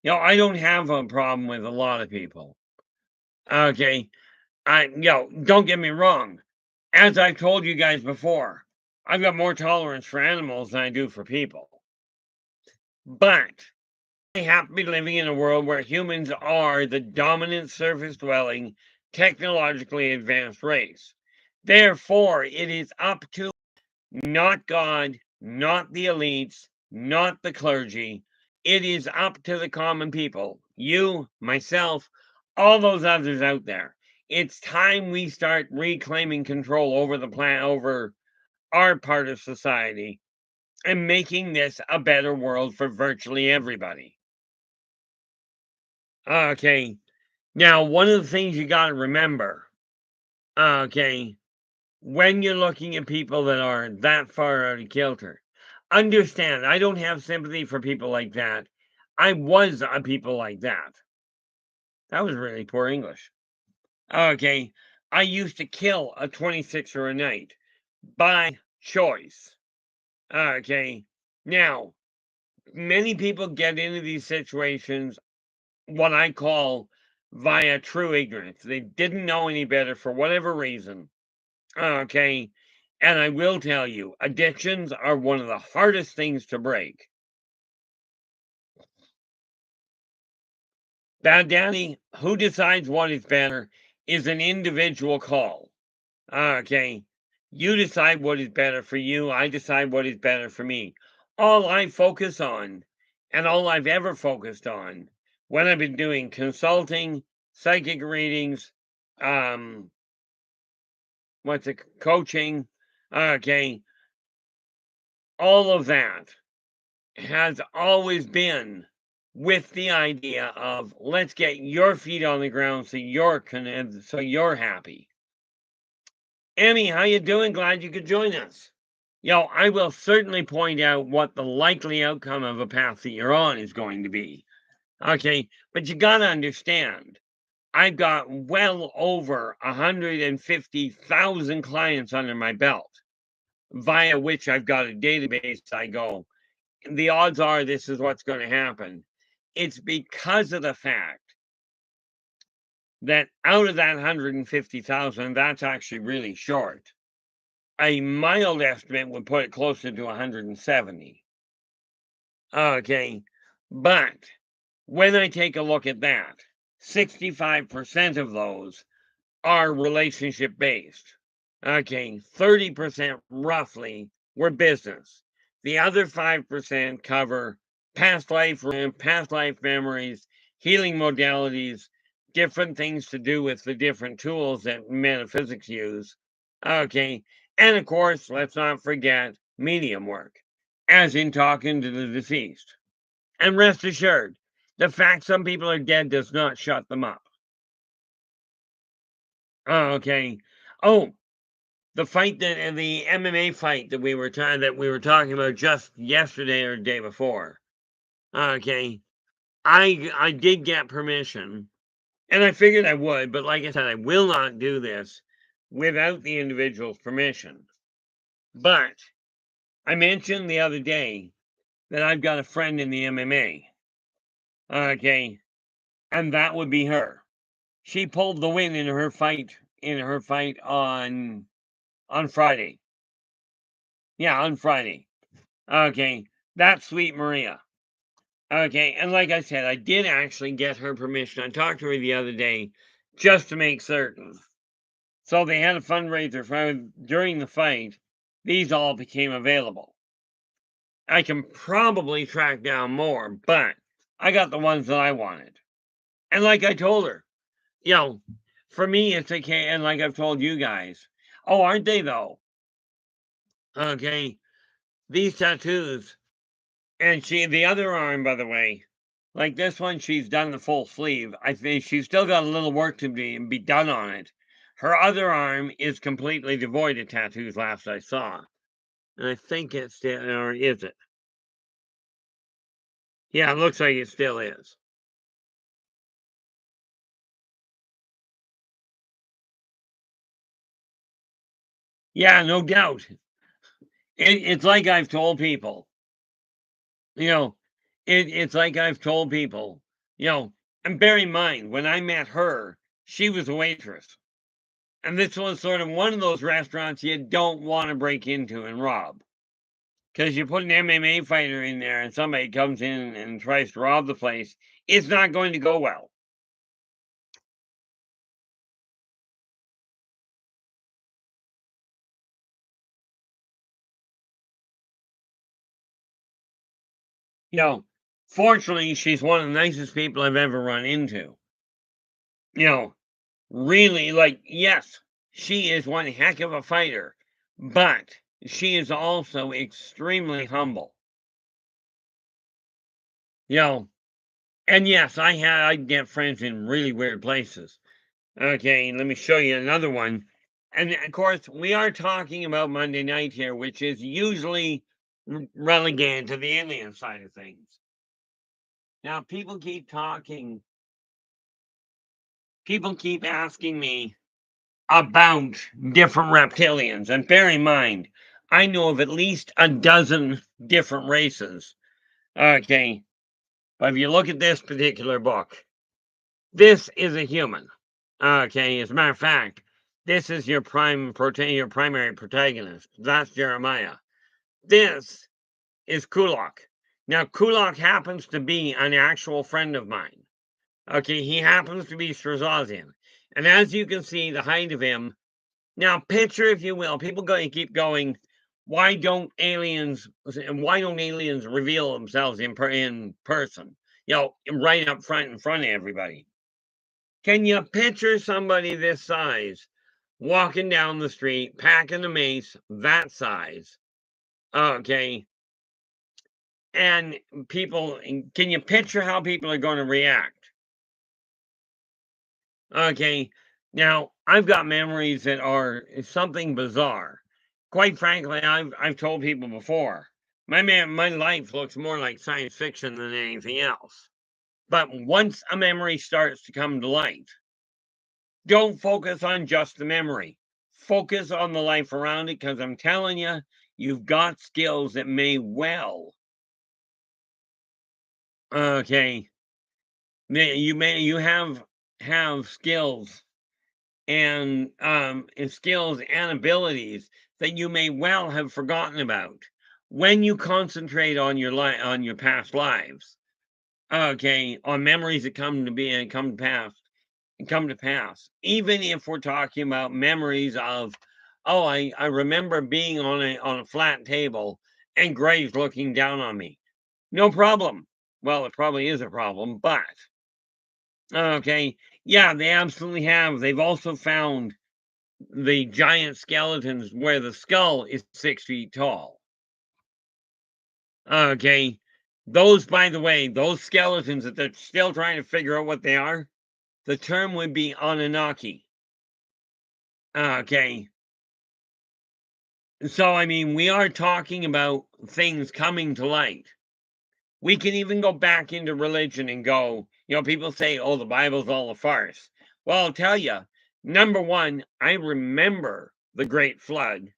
[SPEAKER 1] I don't have a problem with a lot of people. Okay, don't get me wrong. As I've told you guys before, I've got more tolerance for animals than I do for people. But I happen to be living in a world where humans are the dominant surface-dwelling, technologically advanced race. Therefore, it is up to not God, not the elites, not the clergy. It is up to the common people, you, myself, all those others out there. It's time we start reclaiming control over the planet, over our part of society, and making this a better world for virtually everybody. Okay, now one of the things you got to remember, okay, when you're looking at people that are that far out of kilter, understand, I don't have sympathy for people like that. I was a people like that. That was really poor English. Okay, I used to kill a 26er a night by choice. Okay, now, many people get into these situations, what I call via true ignorance. They didn't know any better for whatever reason. Okay, and I will tell you, addictions are one of the hardest things to break. Bad Daddy, who decides what is better is an individual call. Okay, you decide what is better for you. I decide what is better for me. All I focus on, and all I've ever focused on, when I've been doing consulting, psychic readings, coaching, okay, all of that has always been with the idea of let's get your feet on the ground so you're happy. Emmy, how you doing? Glad you could join us. I will certainly point out what the likely outcome of a path that you're on is going to be. Okay, but you got to understand, I've got well over 150,000 clients under my belt, via which I've got a database. I go, the odds are this is what's going to happen. It's because of the fact that out of that 150,000, that's actually really short. A mild estimate would put it closer to 170. Okay, but when I take a look at that, 65% of those are relationship based. Okay, 30% roughly were business. The other 5% cover past life memories, healing modalities, different things to do with the different tools that metaphysics use. Okay, and of course, let's not forget medium work, as in talking to the deceased. And rest assured, the fact some people are dead does not shut them up. Okay. Oh, the MMA fight that we were talking about just yesterday or the day before. Okay, I did get permission, and I figured I would, but like I said, I will not do this without the individual's permission. But I mentioned the other day that I've got a friend in the MMA. Okay, and that would be her. She pulled the win in her fight on Friday. Yeah, on Friday. Okay, that's Sweet Maria. Okay, and like I said, I did actually get her permission. I talked to her the other day just to make certain. So they had a fundraiser for during the fight. These all became available. I can probably track down more, but I got the ones that I wanted. And like I told her, you know, for me, it's okay. And like I've told you guys, oh, aren't they though? Okay, these tattoos, and the other arm, by the way, like this one, she's done the full sleeve. I think she's still got a little work to be done on it. Her other arm is completely devoid of tattoos, last I saw. And I think it's still, or is it? Yeah, it looks like it still is. Yeah, no doubt. It's like I've told people, you know, it's like I've told people, you know, and bear in mind, when I met her, she was a waitress. And this was sort of one of those restaurants you don't want to break into and rob. Because you put an MMA fighter in there and somebody comes in and tries to rob the place, it's not going to go well. You know, fortunately, she's one of the nicest people I've ever run into. You know, really, like, yes, she is one heck of a fighter, but she is also extremely humble. You know, and yes, I get friends in really weird places. Okay, let me show you another one. And of course, we are talking about Monday night here, which is usually relegated to the alien side of things. Now, people keep asking me about different reptilians. And bear in mind, I know of at least a dozen different races. Okay, but if you look at this particular book, this is a human. Okay, as a matter of fact, this is your primary protagonist. That's Jeremiah. This is Kulak. Now, Kulak happens to be an actual friend of mine. Okay, he happens to be Strazazian. And as you can see, the height of him. Now, picture, if you will, people keep going, why don't aliens reveal themselves in person? You know, right up front in front of everybody. Can you picture somebody this size walking down the street, packing a mace that size? Okay. And can you picture how people are going to react? Okay. Now, I've got memories that are something bizarre. Quite frankly, I've told people before, my life looks more like science fiction than anything else. But once a memory starts to come to light, don't focus on just the memory. Focus on the life around it, because I'm telling you, you've got skills that may well, okay, you have skills and abilities that you may well have forgotten about when you concentrate on your past lives. Okay, on memories that come to pass. Even if we're talking about memories of, oh, I remember being on a flat table and Graves looking down on me. No problem. Well, it probably is a problem, but okay, yeah, they absolutely have. They've also found the giant skeletons where the skull is 6 feet tall. Okay, those, by the way, those skeletons that they're still trying to figure out what they are, the term would be Anunnaki. Okay, so I mean, we are talking about things coming to light. We can even go back into religion and go, people say, oh, the Bible's all a farce. Well, I'll tell you, number one, I remember the Great Flood.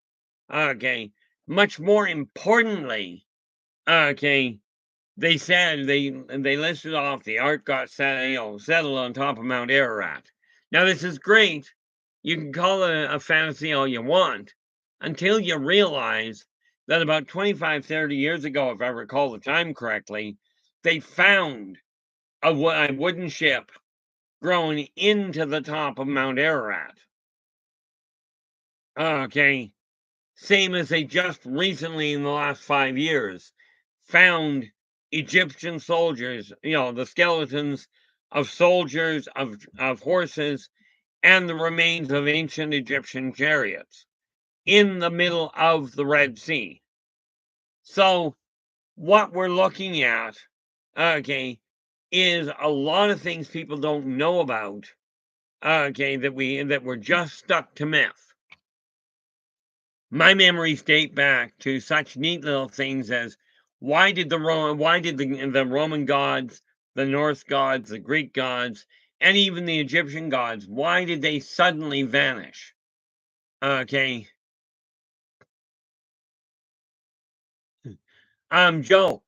[SPEAKER 1] Okay. much more importantly, okay, they said they listed off the Ark got settled on top of Mount Ararat. Now this is great. You can call it a fantasy all you want until you realize that about 25, 30 years ago, if I recall the time correctly, they found a wooden ship growing into the top of Mount Ararat. Okay, same as they just recently in the last 5 years found Egyptian soldiers, the skeletons of soldiers, of horses, and the remains of ancient Egyptian chariots in the middle of the Red Sea. So what we're looking at, okay, is a lot of things people don't know about, okay, that we're just stuck to myth. My memories date back to such neat little things as why did the Roman gods, the Norse gods, the Greek gods, and even the Egyptian gods, why did they suddenly vanish? Okay. Joe,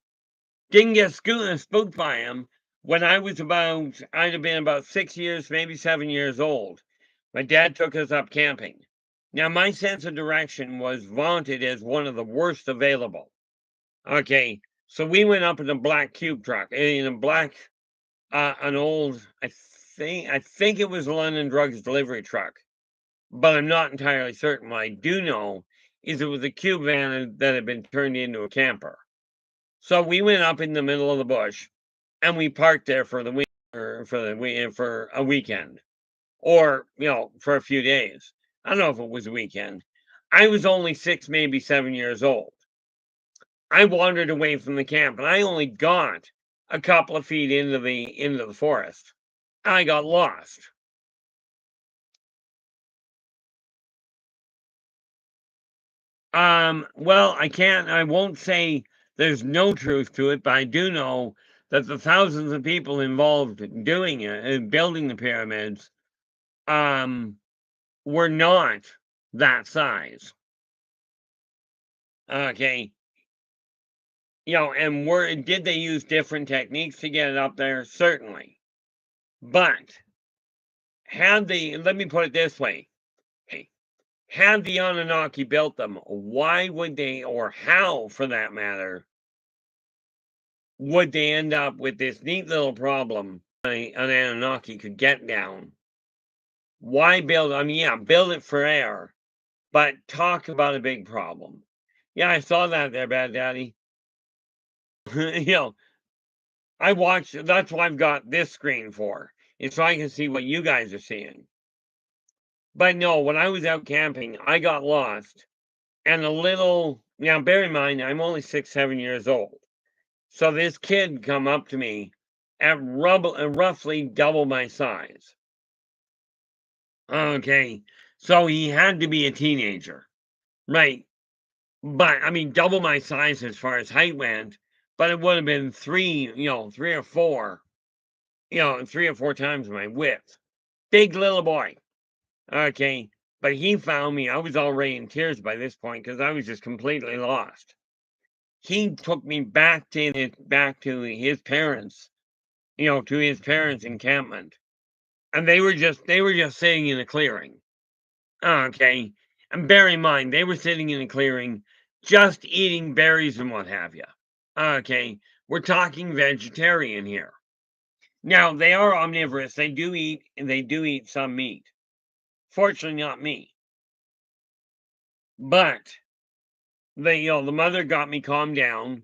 [SPEAKER 1] didn't get spooked by him when I'd have been about 6 years, maybe 7 years old. My dad took us up camping. Now, my sense of direction was vaunted as one of the worst available. Okay, so we went up in a black cube truck, in a black, an old, I think it was a London Drugs delivery truck, but I'm not entirely certain. What I do know is it was a cube van that had been turned into a camper. So we went up in the middle of the bush, and we parked there for the week, for a weekend, or for a few days. I don't know if it was a weekend. I was only 6, maybe 7 years old. I wandered away from the camp, and I only got a couple of feet into the forest. I got lost. Well, I won't say there's no truth to it, but I do know that the thousands of people involved in doing it and building the pyramids, were not that size. Okay. And did they use different techniques to get it up there? Certainly. But let me put it this way. Had the Anunnaki built them, why would they, or how for that matter, would they end up with this neat little problem an Anunnaki could get down? Why build? I mean, yeah, build it for air, but talk about a big problem. Yeah, I saw that there, Bad Daddy. you know, I watched. That's why I've got this screen for, is so I can see what you guys are seeing. But no, when I was out camping, I got lost, and now bear in mind, I'm only 6, 7 years old. So this kid come up to me at roughly double my size. Okay, so he had to be a teenager, right? But I mean, double my size as far as height went, but it would have been three or four, 3 or 4 times my width. Big little boy. Okay, but he found me. I was already in tears by this point because I was just completely lost. He took me back to his parents, to his parents' encampment, and they were just sitting in a clearing. Okay, and bear in mind they were sitting in a clearing, just eating berries and what have you. Okay, we're talking vegetarian here. Now they are omnivorous. They do eat some meat. Fortunately, not me. But the mother got me calmed down,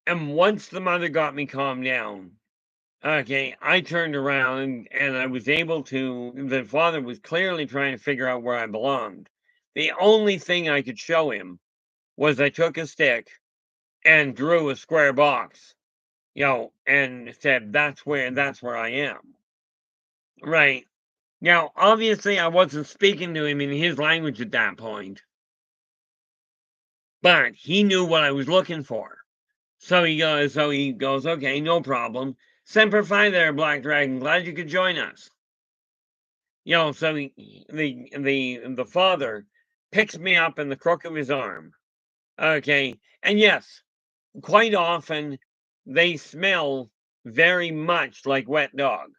[SPEAKER 1] and once the mother got me calmed down, okay, I turned around and I was able to. The father was clearly trying to figure out where I belonged. The only thing I could show him was I took a stick and drew a square box, and said, that's where I am. Right. Now, obviously, I wasn't speaking to him in his language at that point, but he knew what I was looking for. So he goes, okay, no problem. Semper Fi there, Black Dragon. Glad you could join us. So the father picks me up in the crook of his arm. Okay. And yes, quite often they smell very much like wet dog.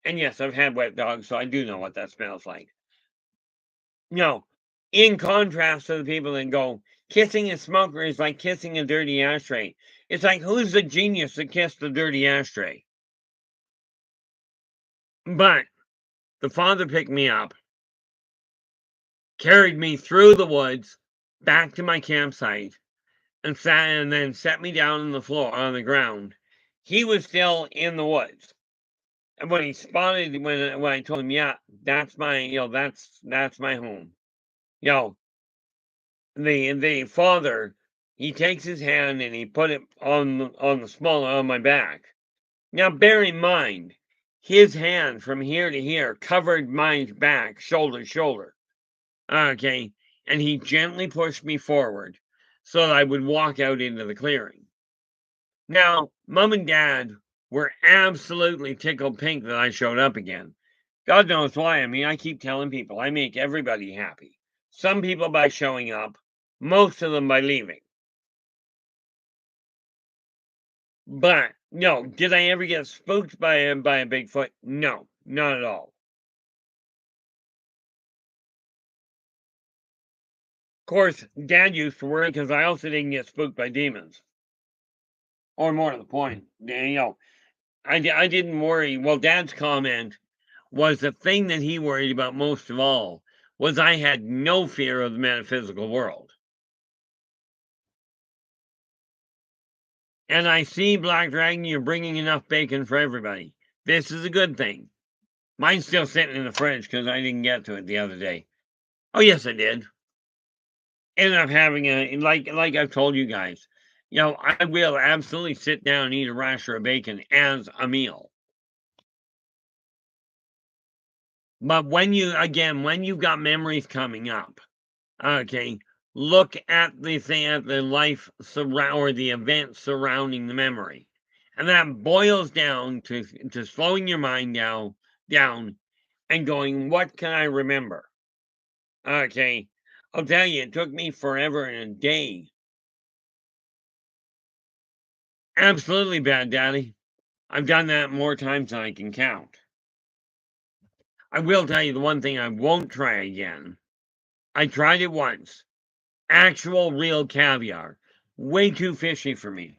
[SPEAKER 1] And yes, I've had wet dogs, so I do know what that smells like. No, in contrast to the people that go, kissing a smoker is like kissing a dirty ashtray. It's like, who's the genius that kissed the dirty ashtray? But the father picked me up, carried me through the woods, back to my campsite, and then set me down on the floor on the ground. He was still in the woods. And when he spotted when I told him, yeah, that's my that's my home. You know, the father, he takes his hand and he put it on the small on my back. Now bear in mind, his hand from here to here covered my back, shoulder to shoulder. Okay. And he gently pushed me forward so that I would walk out into the clearing. Now, mom and dad were absolutely tickled pink that I showed up again. God knows why. I mean, I keep telling people I make everybody happy. Some people by showing up, most of them by leaving. But no, did I ever get spooked by a Bigfoot? No, not at all. Of course, dad used to worry because I also didn't get spooked by demons. Or more to the point, I didn't worry. Well, dad's comment was the thing that he worried about most of all was I had no fear of the metaphysical world. And I see, Black Dragon, you're bringing enough bacon for everybody. This is a good thing. Mine's still sitting in the fridge because I didn't get to it the other day. Oh, yes, I did. Ended up having like I've told you guys, I will absolutely sit down and eat a rasher of bacon as a meal. But when you've got memories coming up, okay, look at the thing, at the life surround or the events surrounding the memory, and that boils down to slowing your mind down and going, what can I remember? Okay, I'll tell you, it took me forever and a day. Absolutely, bad daddy. I've done that more times than I can count. I will tell you the one thing I won't try again. I tried it once. Actual real caviar. Way too fishy for me.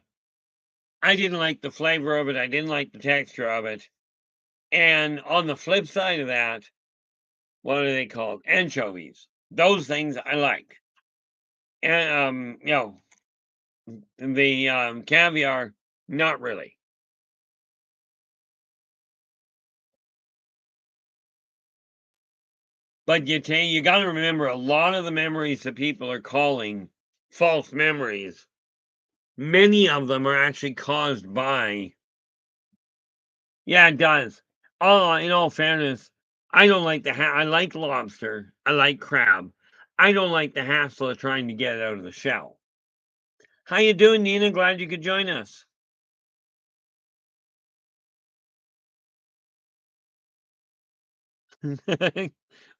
[SPEAKER 1] I didn't like the flavor of it. I didn't like the texture of it. And on the flip side of that, what are they called? Anchovies. Those things I like. And the caviar, not really. But you got to remember a lot of the memories that people are calling false memories. Many of them are actually caused by. Yeah, it does. Oh, in all fairness, I don't like I like lobster. I like crab. I don't like the hassle of trying to get it out of the shell. How you doing, Nina? Glad you could join us.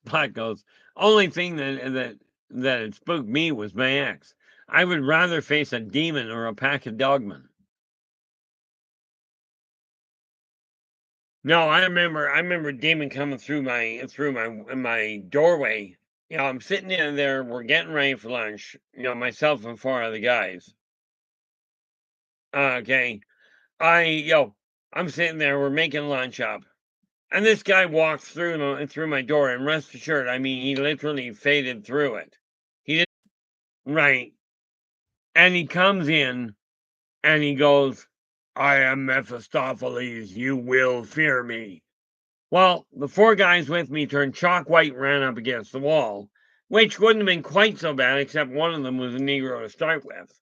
[SPEAKER 1] Pot goes. Only thing that had spooked me was my ex. I would rather face a demon or a pack of dogmen. No, I remember a demon coming through my doorway. I'm sitting in there, we're getting ready for lunch, myself and four other guys. Okay. I'm sitting there, we're making lunch up. And this guy walks through my door, and rest assured, I mean, he literally faded through it. He didn't. Right. And he comes in and he goes, I am Mephistopheles, you will fear me. Well, the four guys with me turned chalk white and ran up against the wall, which wouldn't have been quite so bad, except one of them was a Negro to start with.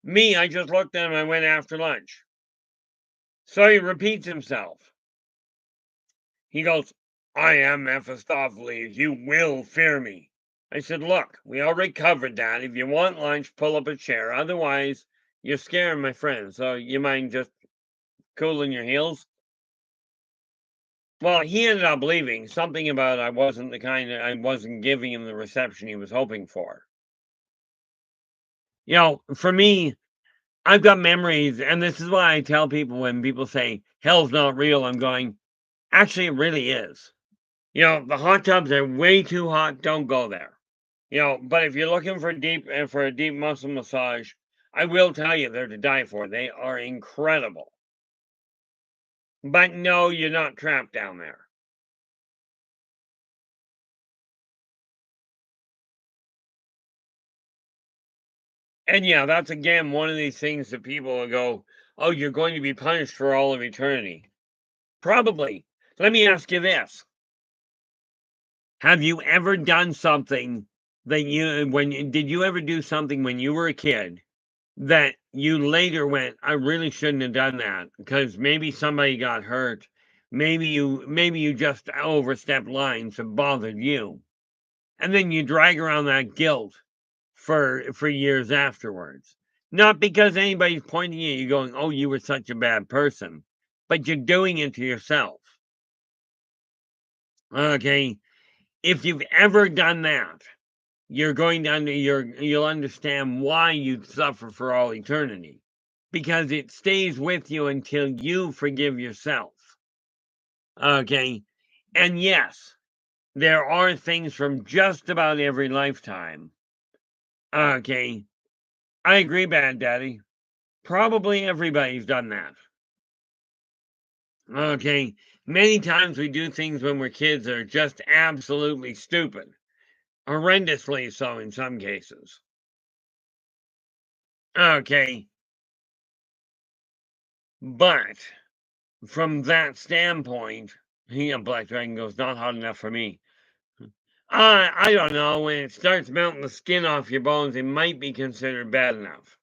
[SPEAKER 1] Me, I just looked at him and I went after lunch. So he repeats himself. He goes, I am Mephistopheles, you will fear me. I said, look, we already covered that. If you want lunch, pull up a chair. Otherwise, you're scaring my friends. So you mind just cooling your heels? Well, he ended up leaving. Something about I wasn't giving him the reception he was hoping for. For me, I've got memories, and this is why I tell people when people say hell's not real, I'm going, actually, it really is. The hot tubs are way too hot. Don't go there. But if you're looking for a deep muscle massage, I will tell you they're to die for. They are incredible. But no, you're not trapped down there. And yeah, that's again one of these things that people will go, "Oh, you're going to be punished for all of eternity." Probably. Let me ask you this. Have you ever done something that did you ever do something when you were a kid that you later went, I really shouldn't have done that because maybe somebody got hurt. Maybe you just overstepped lines that bothered you. And then you drag around that guilt for years afterwards. Not because anybody's pointing at you going, "Oh, you were such a bad person," but you're doing it to yourself. Okay. If you've ever done that, you'll understand why you'd suffer for all eternity, because it stays with you until you forgive yourself. Okay. And yes, there are things from just about every lifetime. Okay. I agree, Bad Daddy. Probably everybody's done that. Okay. Many times we do things when we're kids that are just absolutely stupid, horrendously so in some cases. Okay. But from that standpoint, Black Dragon goes, not hot enough for me. I don't know. When it starts melting the skin off your bones, it might be considered bad enough.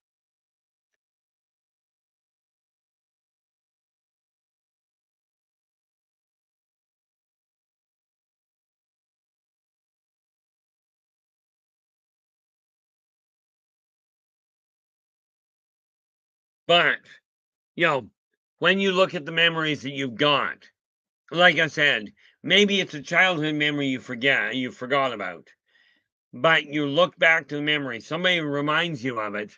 [SPEAKER 1] But, you know, when you look at the memories that you've got, like I said, maybe it's a childhood memory you forgot about, but you look back to the memory, somebody reminds you of it,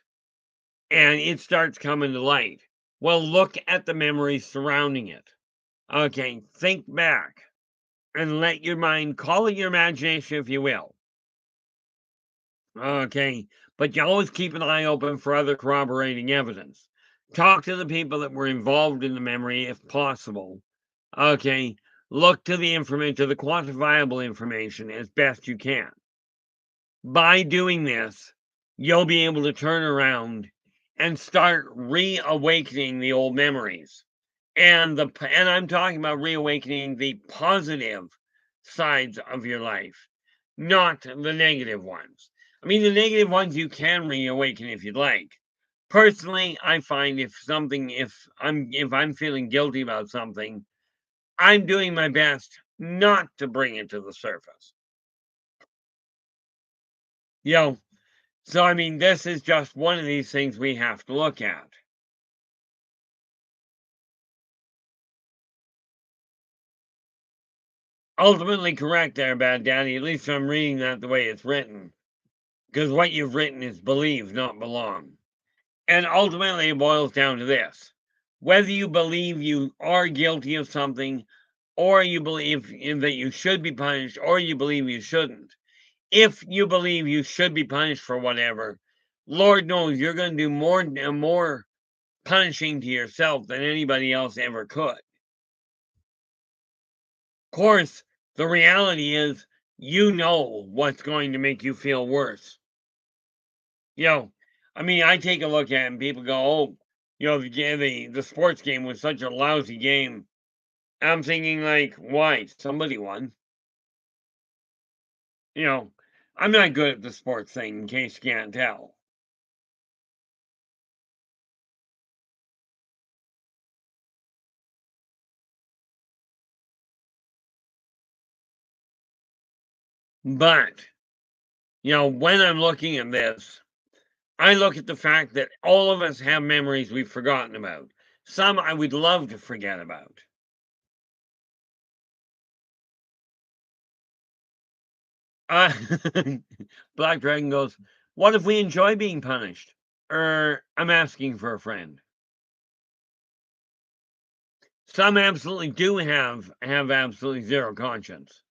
[SPEAKER 1] and it starts coming to light. Well, look at the memories surrounding it. Okay, think back and let your mind call it your imagination, if you will. Okay, but you always keep an eye open for other corroborating evidence. Talk to the people that were involved in the memory if possible. Okay, look to the quantifiable information as best you can. By doing this, you'll be able to turn around and start reawakening the old memories. And I'm talking about reawakening the positive sides of your life, not the negative ones. I mean, the negative ones you can reawaken if you'd like. Personally, I find if I'm feeling guilty about something, I'm doing my best not to bring it to the surface. You know, so I mean, this is just one of these things we have to look at. Ultimately correct there, Bad Daddy. At least I'm reading that the way it's written. Because what you've written is believe, not belong. And ultimately, it boils down to this: whether you believe you are guilty of something, or you believe that you should be punished, or you believe you shouldn't. If you believe you should be punished for whatever, Lord knows you're going to do more punishing to yourself than anybody else ever could. Of course, the reality is you know what's going to make you feel worse. You know, I mean, I take a look at it and people go, "Oh, the sports game was such a lousy game." I'm thinking like, why? Somebody won. You know, I'm not good at the sports thing, in case you can't tell. But, when I'm looking at this, I look at the fact that all of us have memories we've forgotten about. Some I would love to forget about. Uh, Black Dragon goes, what if we enjoy being punished? I'm asking for a friend. Some absolutely do have absolutely zero conscience.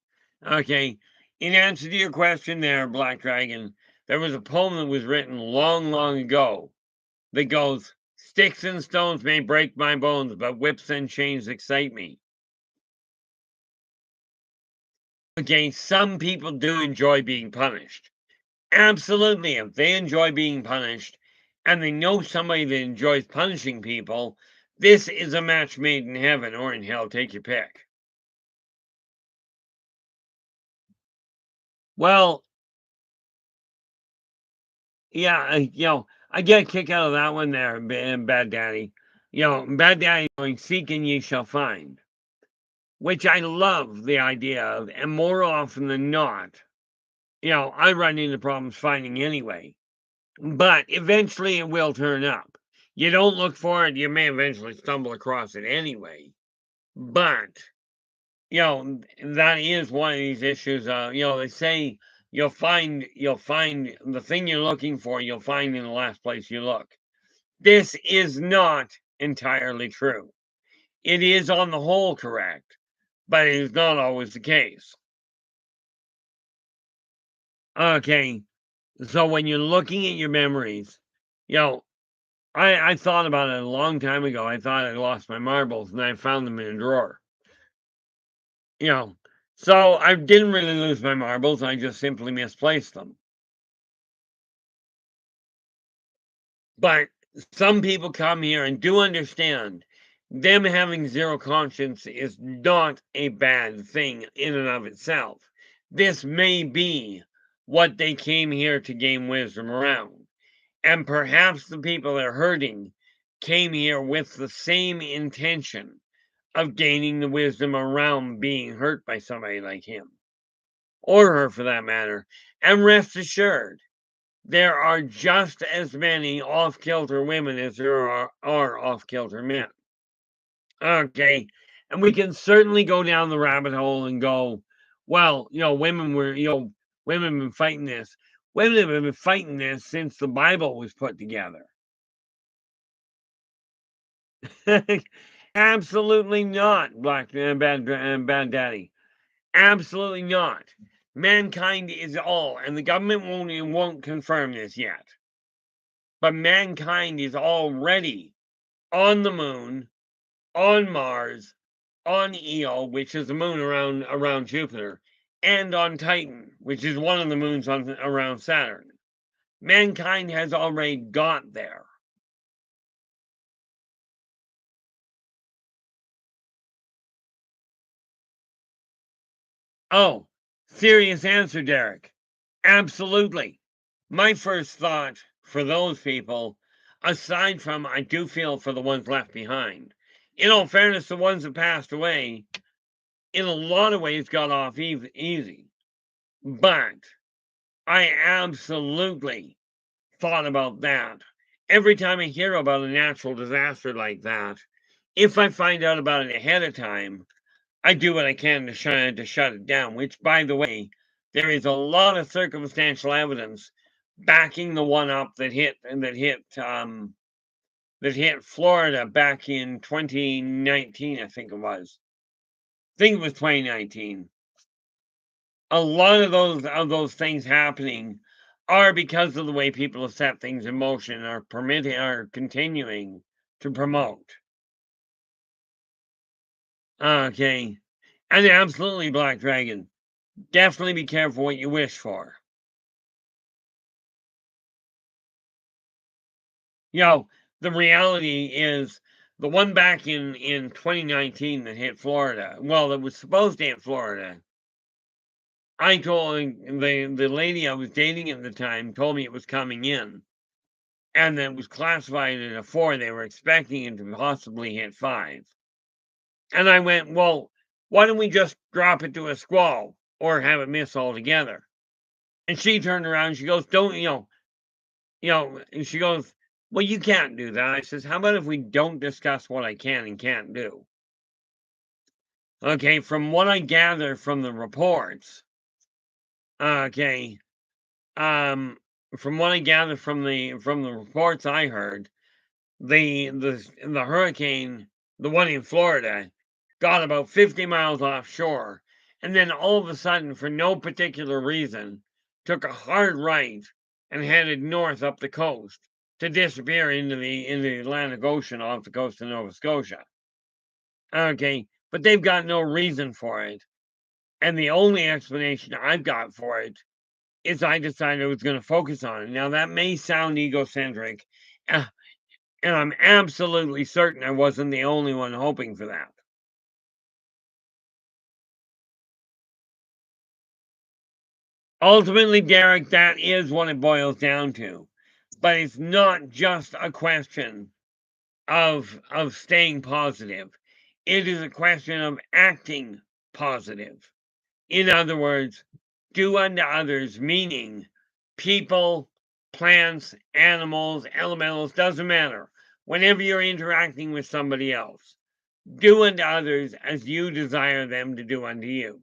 [SPEAKER 1] Okay. In answer to your question there, Black Dragon, there was a poem that was written long, long ago that goes, "Sticks and stones may break my bones, but whips and chains excite me." Okay, some people do enjoy being punished. Absolutely, if they enjoy being punished and they know somebody that enjoys punishing people, this is a match made in heaven or in hell, take your pick. Well, yeah, I get a kick out of that one there, Bad Daddy. Bad Daddy going, "Seek and ye shall find," which I love the idea of, and more often than not, I run into problems finding anyway. But eventually it will turn up. You don't look for it, you may eventually stumble across it anyway. But, that is one of these issues. They say you'll find the thing you're looking for, you'll find in the last place you look. This is not entirely true. It is on the whole correct, but it is not always the case. Okay, so when you're looking at your memories, you know, I thought about it a long time ago. I thought I lost my marbles, and I found them in a drawer. You know, so I didn't really lose my marbles. I just simply misplaced them. But some people come here and do understand them having zero conscience is not a bad thing in and of itself. This may be what they came here to gain wisdom around. And perhaps the people they're hurting came here with the same intention of gaining the wisdom around being hurt by somebody like him, or her for that matter. And rest assured, there are just as many off kilter women as there are off kilter men. Okay. And we can certainly go down the rabbit hole and go, well, women have been fighting this. Women have been fighting this since the Bible was put together. Absolutely not, Bad Daddy. Absolutely not. Mankind is all, and the government won't confirm this yet. But mankind is already on the moon, on Mars, on Io, which is the moon around Jupiter, and on Titan, which is one of the moons around Saturn. Mankind has already got there. Oh, serious answer, Derek. Absolutely. My first thought for those people, aside from I do feel for the ones left behind, in all fairness, the ones that passed away, in a lot of ways, got off easy. But I absolutely thought about that. Every time I hear about a natural disaster like that, if I find out about it ahead of time, I do what I can to shut it down, which, by the way, there is a lot of circumstantial evidence backing the one up that hit Florida back in 2019, I think it was. I think it was 2019. A lot of those things happening are because of the way people have set things in motion, are continuing to promote. Okay. And absolutely, Black Dragon. Definitely be careful what you wish for. The reality is the one back in 2019 that hit Florida. Well, that was supposed to hit Florida. I told the lady I was dating at the time told me it was coming in, and that it was classified at a 4. They were expecting it to possibly hit 5. And I went, well, why don't we just drop it to a squall or have it miss altogether? And she turned around and she goes, don't, and she goes, well, you can't do that. I says, how about if we don't discuss what I can and can't do? Okay, from what I gather from the reports, okay, um, from what I gathered from the reports I heard, the hurricane, the one in Florida, got about 50 miles offshore, and then all of a sudden, for no particular reason, took a hard right and headed north up the coast to disappear into the Atlantic Ocean off the coast of Nova Scotia. Okay, but they've got no reason for it, and the only explanation I've got for it is I decided I was going to focus on it. Now that may sound egocentric, and I'm absolutely certain I wasn't the only one hoping for that. Ultimately, Derek, that is what it boils down to. But it's not just a question of staying positive. It is a question of acting positive. In other words, do unto others, meaning people, plants, animals, elementals, doesn't matter. Whenever you're interacting with somebody else, do unto others as you desire them to do unto you.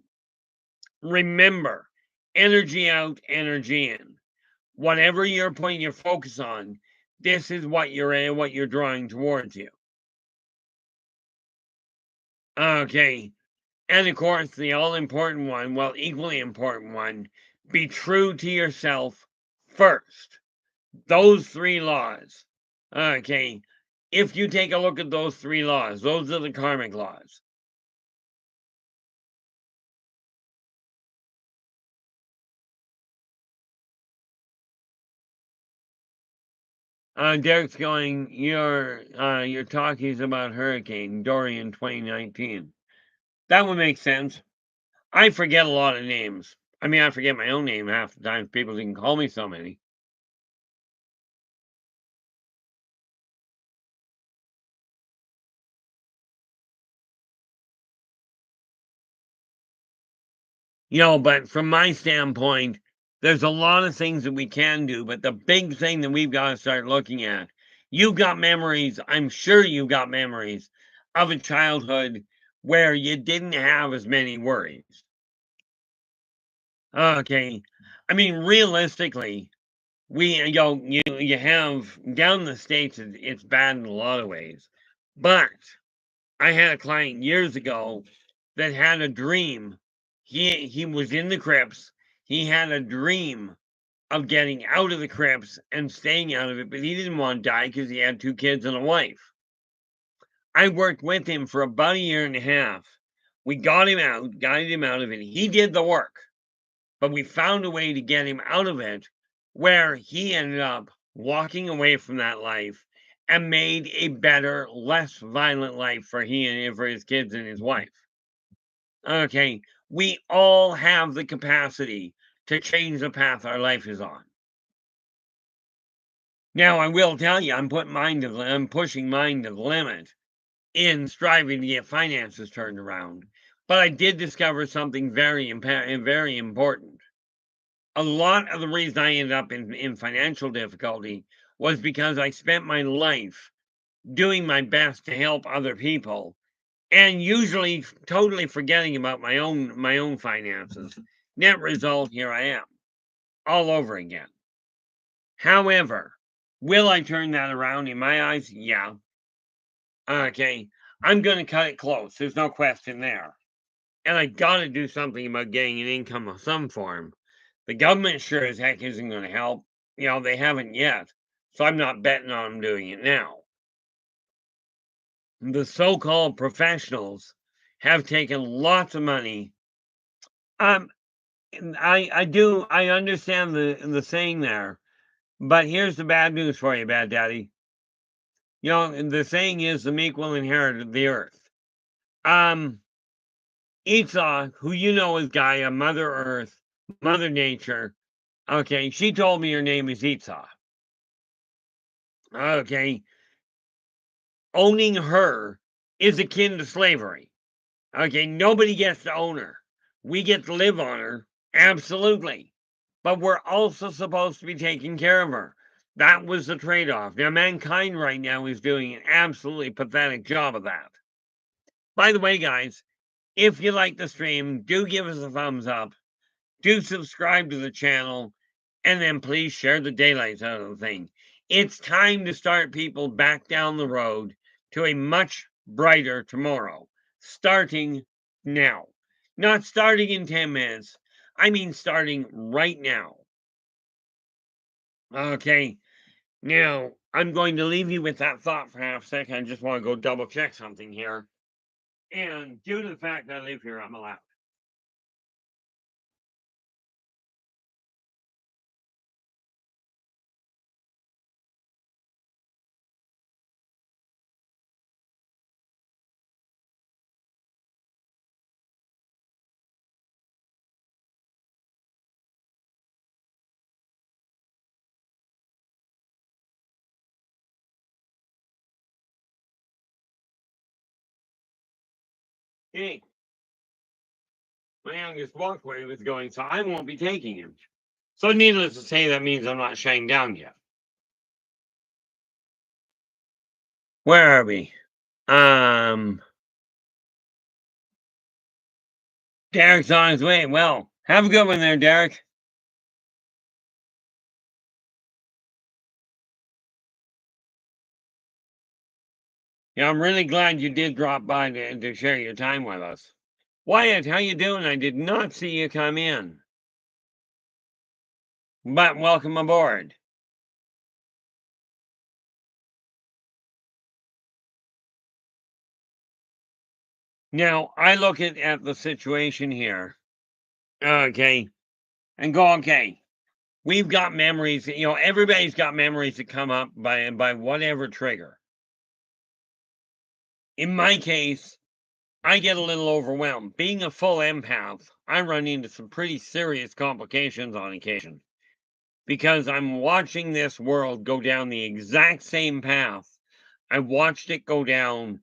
[SPEAKER 1] Remember, energy out, energy in. Whatever you're putting your focus on, this is what you're drawing towards you. Okay. And of course, the all important one, well, equally important one, be true to yourself first. Those 3 laws. Okay. If you take a look at those 3 laws, those are the karmic laws. Derek's going, your talk is about Hurricane Dorian 2019. That would make sense. I forget a lot of names. I mean, I forget my own name half the time. People can call me so many. But from my standpoint, there's a lot of things that we can do, but the big thing that we've got to start looking at, you've got memories, I'm sure you've got memories of a childhood where you didn't have as many worries. Okay. I mean, realistically, you have down in the States, it's bad in a lot of ways. But I had a client years ago that had a dream. He was in the crypts. He had a dream of getting out of the crypts and staying out of it, but he didn't want to die because he had 2 kids and a wife. I worked with him for about a year and a half. We got him out, guided him out of it. He did the work, but we found a way to get him out of it where he ended up walking away from that life and made a better, less violent life for his kids and his wife. Okay, we all have the capacity to change the path our life is on. Now, I will tell you, I'm pushing mine to the limit in striving to get finances turned around. But I did discover something very important. A lot of the reason I ended up in financial difficulty was because I spent my life doing my best to help other people and usually totally forgetting about my own finances. Net result, here I am all over again. However, will I turn that around in my eyes? Yeah. Okay. I'm going to cut it close. There's no question there. And I got to do something about getting an income of some form. The government sure as heck isn't going to help. They haven't yet. So I'm not betting on them doing it now. The so-called professionals have taken lots of money. I understand the saying there, but here's the bad news for you, Bad Daddy. The saying is the meek will inherit the earth. Esau, who is Gaia, Mother Earth, Mother Nature. Okay, she told me her name is Esau. Okay, owning her is akin to slavery. Okay, nobody gets to own her. We get to live on her, absolutely. But we're also supposed to be taking care of her. That was the trade-off. Now, mankind right now is doing an absolutely pathetic job of that. By the way, guys, if you like the stream, do give us a thumbs up. Do subscribe to the channel. And then please share the daylights out of the thing. It's time to start people back down the road to a much brighter tomorrow, starting now. Not starting in 10 minutes. I mean, starting right now. Okay. Now, I'm going to leave you with that thought for half a second. I just want to go double check something here. And due to the fact that I live here, I'm allowed. Hey, my youngest walkway was going, so I won't be taking him. So, needless to say, that means I'm not shutting down yet. Where are we? Derek's on his way. Well, have a good one there, Derek. Yeah, I'm really glad you did drop by to share your time with us. Wyatt, how you doing? I did not see you come in. But welcome aboard. Now, I look at the situation here, okay, and go, okay, we've got memories, everybody's got memories that come up by whatever trigger. In my case, I get a little overwhelmed. Being a full empath, I run into some pretty serious complications on occasion because I'm watching this world go down the exact same path I watched it go down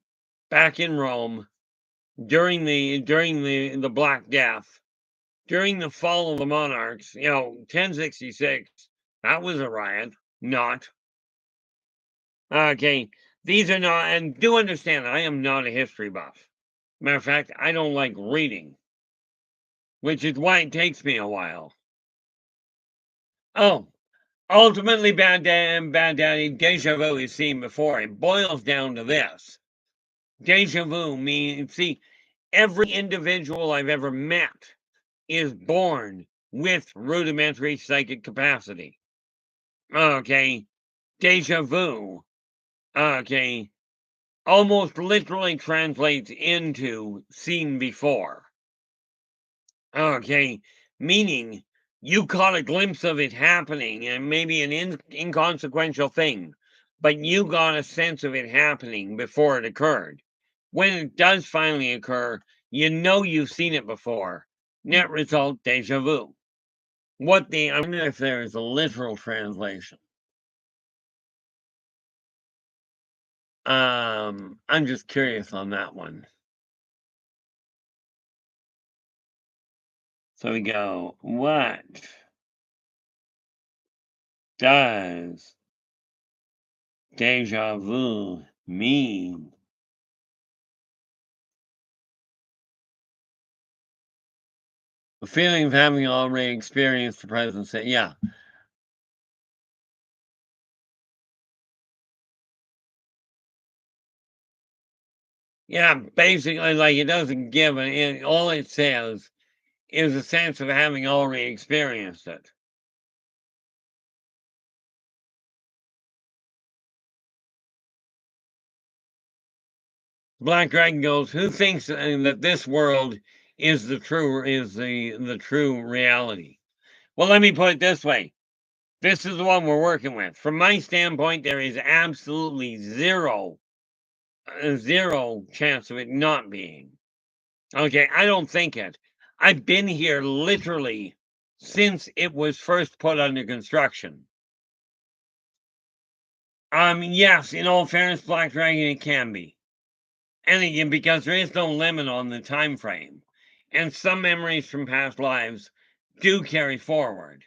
[SPEAKER 1] back in Rome during the Black Death, during the fall of the monarchs, 1066. That was a riot. Not okay. These are not, and do understand, I am not a history buff. Matter of fact, I don't like reading, which is why it takes me a while. Oh, ultimately, Bad Daddy, deja vu is seen before. It boils down to this. Deja vu means, see, every individual I've ever met is born with rudimentary psychic capacity. Okay, deja vu, okay, almost literally translates into seen before. Okay, meaning you caught a glimpse of it happening and maybe an inconsequential thing, but you got a sense of it happening before it occurred. When it does finally occur, you know you've seen it before. Net result, deja vu. I wonder if there is a literal translation. I'm just curious on that one. So we go, what does deja vu mean? The feeling of having already experienced the present state. Yeah. Yeah, basically, like it doesn't give all it says is a sense of having already experienced it. Black Dragon goes, who thinks that this world is the true reality? Well, let me put it this way. This is the one we're working with. From my standpoint, there is absolutely zero chance of it not being. Okay, I don't think it. I've been here literally since it was first put under construction. Yes, in all fairness, Black Dragon, it can be. And again, because there is no limit on the time frame. And some memories from past lives do carry forward.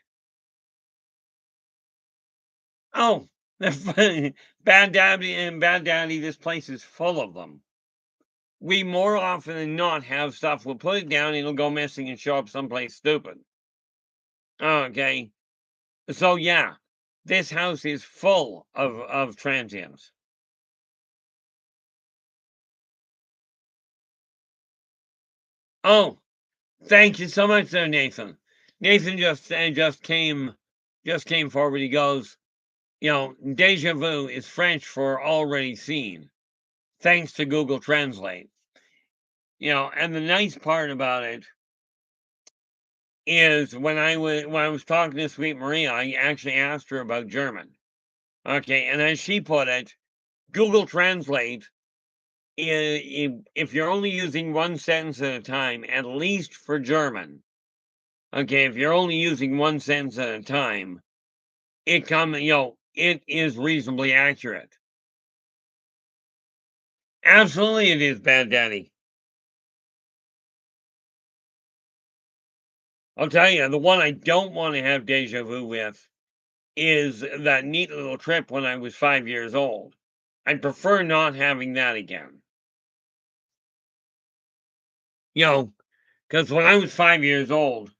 [SPEAKER 1] Oh, Bad Daddy and Bad Daddy, this place is full of them. We more often than not have stuff, we'll put it down, it'll go missing and show up someplace stupid. Okay. So yeah, this house is full of transients. Oh, thank you so much there, Nathan. Nathan just came forward. He goes, déjà vu is French for already seen, thanks to Google Translate. And the nice part about it is when I was talking to Sweet Maria, I actually asked her about German. Okay, and as she put it, Google Translate, if you're only using one sentence at a time, at least for German, okay, if you're only using one sentence at a time, it is reasonably accurate. Absolutely, it is, Bad Daddy. I'll tell you, the one I don't want to have deja vu with is that neat little trip when I was 5 years old. I prefer not having that again. Because when I was 5 years old,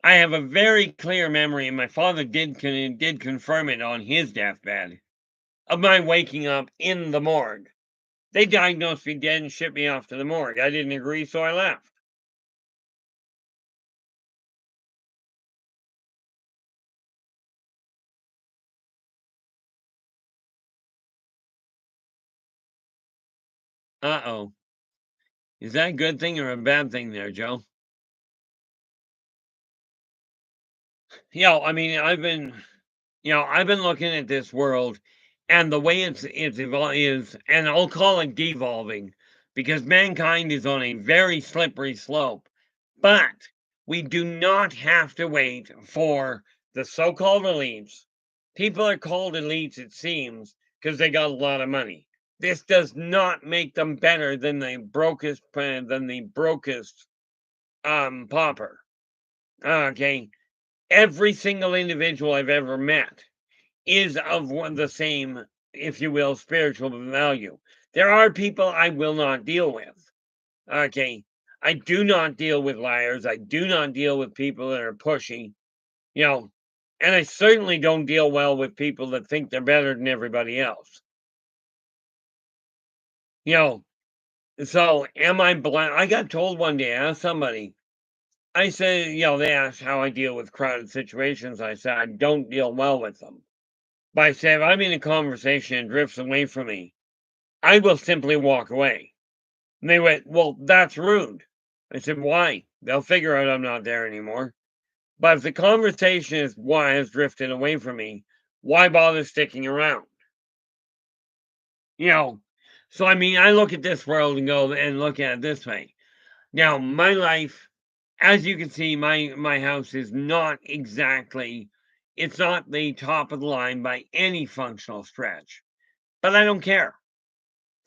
[SPEAKER 1] I have a very clear memory, and my father did confirm it on his deathbed, of my waking up in the morgue. They diagnosed me dead and shipped me off to the morgue. I didn't agree, so I left. Uh-oh. Is that a good thing or a bad thing there, Joe? I mean, I've been looking at this world, and the way it's is, and I'll call it devolving, because mankind is on a very slippery slope. But we do not have to wait for the so-called elites. People are called elites, it seems, because they got a lot of money. This does not make them better than the brokest pauper. Okay, every single individual I've ever met is of the same, if you will, spiritual value. There are people I will not deal with. Okay. I do not deal with liars. I do not deal with people that are pushy, you know, and I certainly don't deal well with people that think they're better than everybody else. You know, so am I blind? I got told one day, I asked somebody, I said, they asked how I deal with crowded situations. I said, I don't deal well with them. But I said, if I'm in a conversation and drifts away from me, I will simply walk away. And they went, well, that's rude. I said, why? They'll figure out I'm not there anymore. But if the conversation is why has drifted away from me, why bother sticking around? You know, so I mean, I look at this world and go and look at it this way. Now, my life, as you can see, my house is not exactly, it's not the top of the line by any functional stretch, but I don't care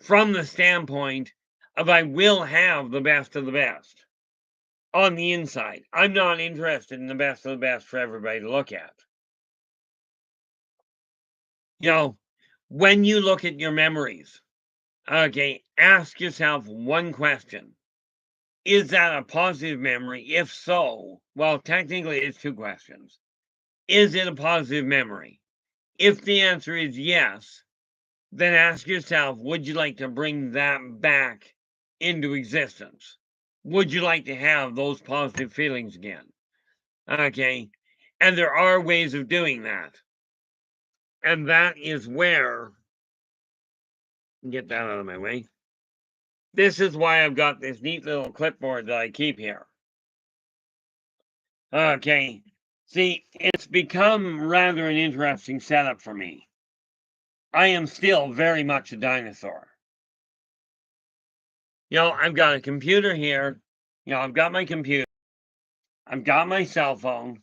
[SPEAKER 1] from the standpoint of I will have the best of the best on the inside. I'm not interested in the best of the best for everybody to look at. You know, when you look at your memories, okay, ask yourself one question. Is that a positive memory? If so, well, technically it's two questions. Is it a positive memory? If the answer is yes, then ask yourself, would you like to bring that back into existence? Would you like to have those positive feelings again? Okay. And there are ways of doing that. And that is where, get that out of my way. This is why I've got this neat little clipboard that I keep here. Okay. See, it's become rather an interesting setup for me. I am still very much a dinosaur. I've got a computer here. I've got my computer. I've got my cell phone.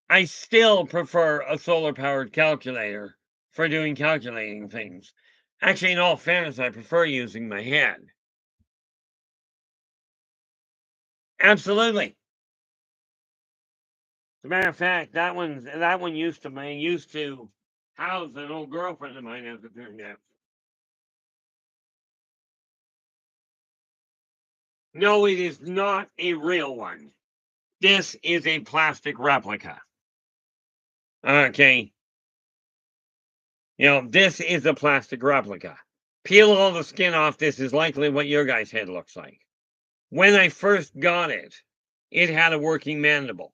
[SPEAKER 1] I still prefer a solar powered calculator for doing calculating things. Actually, in all fairness, I prefer using my head. Absolutely. As a matter of fact, that one used to house an old girlfriend of mine, as it turned out. No, it is not a real one. This is a plastic replica. Okay. This is a plastic replica. Peel all the skin off. This is likely what your guy's head looks like. When I first got it, it had a working mandible.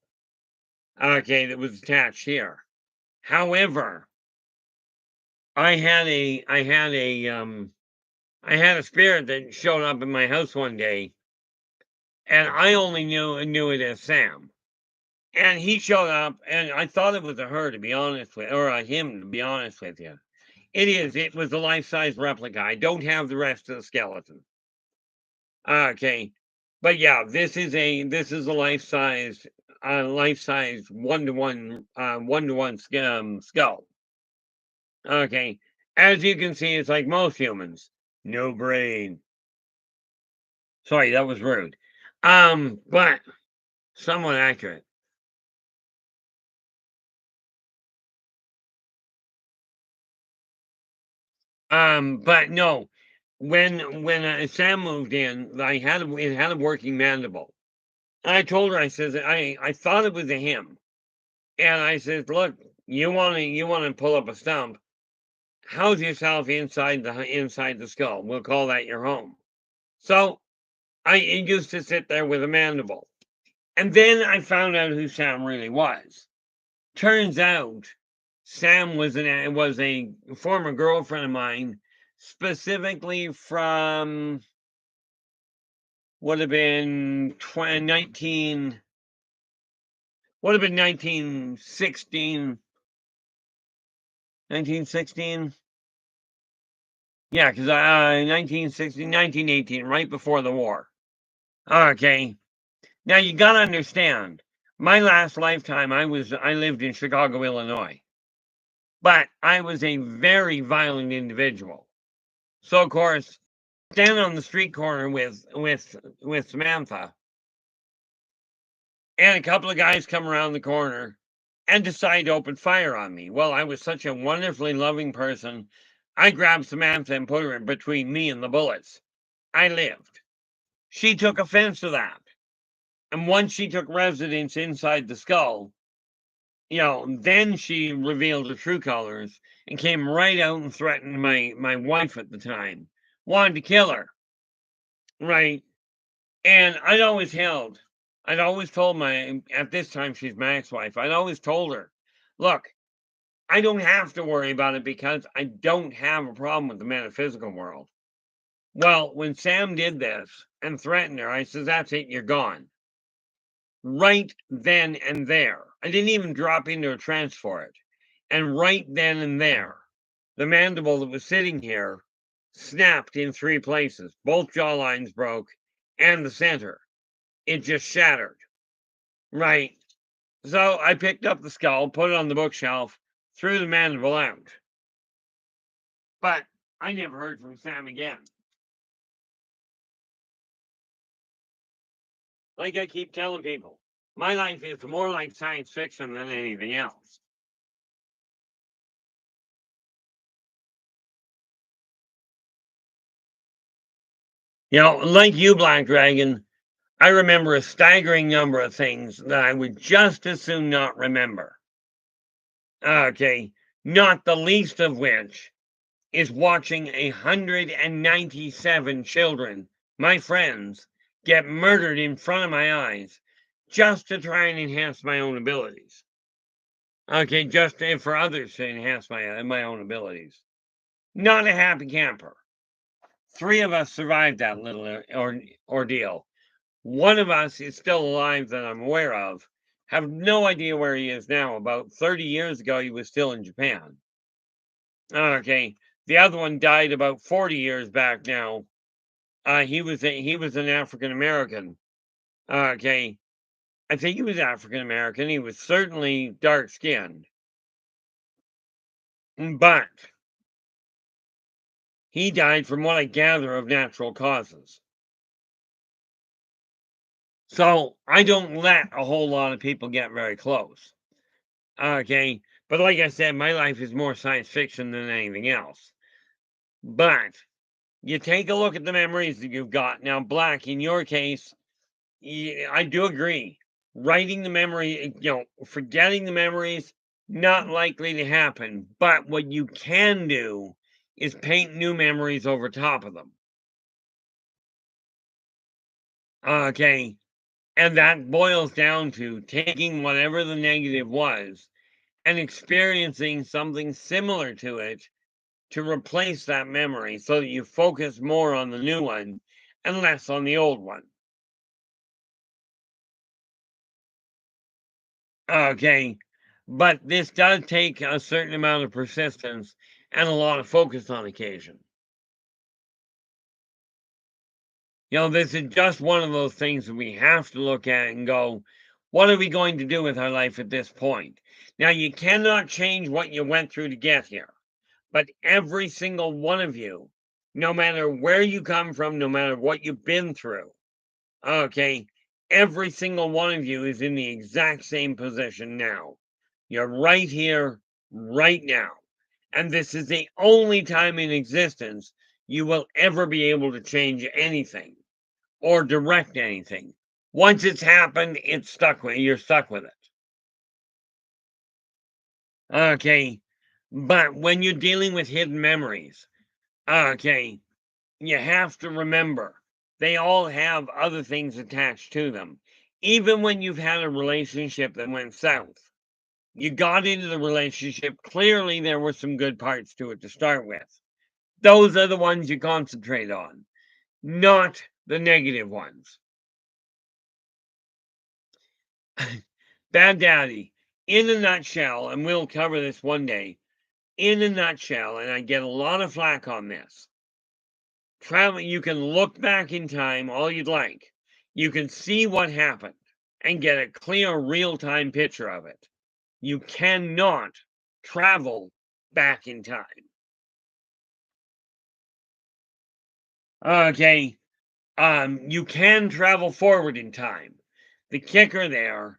[SPEAKER 1] Okay, that was attached here. However, I had a spirit that showed up in my house one day, and I only knew it as Sam. And he showed up, and I thought it was a her, to be honest with, or a him, to be honest with you. It is. It was a life-size replica. I don't have the rest of the skeleton. Okay, but yeah, this is a life-size 1-to-1 skull. Okay, as you can see, it's like most humans, no brain. Sorry, that was rude. But somewhat accurate. But no, when Sam moved in, it had a working mandible. And I told her, I says, I thought it was a him, and I says, look, you wanna pull up a stump, house yourself inside the skull. We'll call that your home. So it used to sit there with a mandible, and then I found out who Sam really was. Turns out Sam was a former girlfriend of mine, specifically from would have been 19 would have been 1916, 1916. Yeah, because 1916, 1918, right before the war. Okay. Now you gotta understand, my last lifetime, I lived in Chicago, Illinois, but I was a very violent individual. So of course, standing on the street corner with Samantha, and a couple of guys come around the corner and decide to open fire on me. Well, I was such a wonderfully loving person. I grabbed Samantha and put her in between me and the bullets. I lived. She took offense to that. And once she took residence inside the skull, then she revealed her true colors and came right out and threatened my wife at the time. Wanted to kill her. Right. And I'd always told at this time she's my ex-wife, I'd always told her, look, I don't have to worry about it because I don't have a problem with the metaphysical world. Well, when Sam did this and threatened her, I says, that's it, you're gone. Right then and there. I didn't even drop into a trance for it. And right then and there, the mandible that was sitting here snapped in 3 places. Both jawlines broke and the center. It just shattered. Right. So I picked up the skull, put it on the bookshelf, threw the mandible out. But I never heard from Sam again. Like I keep telling people, my life is more like science fiction than anything else. Like you, Black Dragon, I remember a staggering number of things that I would just as soon not remember. Okay, not the least of which is watching 197 children, my friends, get murdered in front of my eyes just to try and enhance my own abilities. Okay, just for others to enhance my own abilities. Not a happy camper. 3 of us survived that little ordeal. One of us is still alive that I'm aware of. Have no idea where he is now. About 30 years ago, he was still in Japan. Okay. The other one died about 40 years back now. He was an African American. Okay. I think he was African American. He was certainly dark skinned. But he died from what I gather of natural causes. So I don't let a whole lot of people get very close. Okay. But like I said, my life is more science fiction than anything else. But you take a look at the memories that you've got. Now, Black, in your case, I do agree. Writing the memory, forgetting the memories, Not likely to happen. But what you can do is paint new memories over top of them. Okay. And that boils down to taking whatever the negative was and experiencing something similar to it to replace that memory so that you focus more on the new one and less on the old one. Okay. But this does take a certain amount of persistence and a lot of focus on occasion. This is just one of those things that we have to look at and go, what are we going to do with our life at this point? Now, you cannot change what you went through to get here, but every single one of you, no matter where you come from, no matter what you've been through, okay, every single one of you is in the exact same position now. You're right here, right now. And this is the only time in existence you will ever be able to change anything or direct anything. Once it's happened, it's stuck with you're stuck with it. Okay. But when you're dealing with hidden memories, okay, you have to remember they all have other things attached to them. Even when you've had a relationship that went south, you got into the relationship. Clearly, there were some good parts to it to start with. Those are the ones you concentrate on, not the negative ones. Bad Daddy, in a nutshell, and we'll cover this one day, in a nutshell, and I get a lot of flack on this. Travel, you can look back in time all you'd like. You can see what happened and get a clear real-time picture of it. You cannot travel back in time. Okay, you can travel forward in time. The kicker there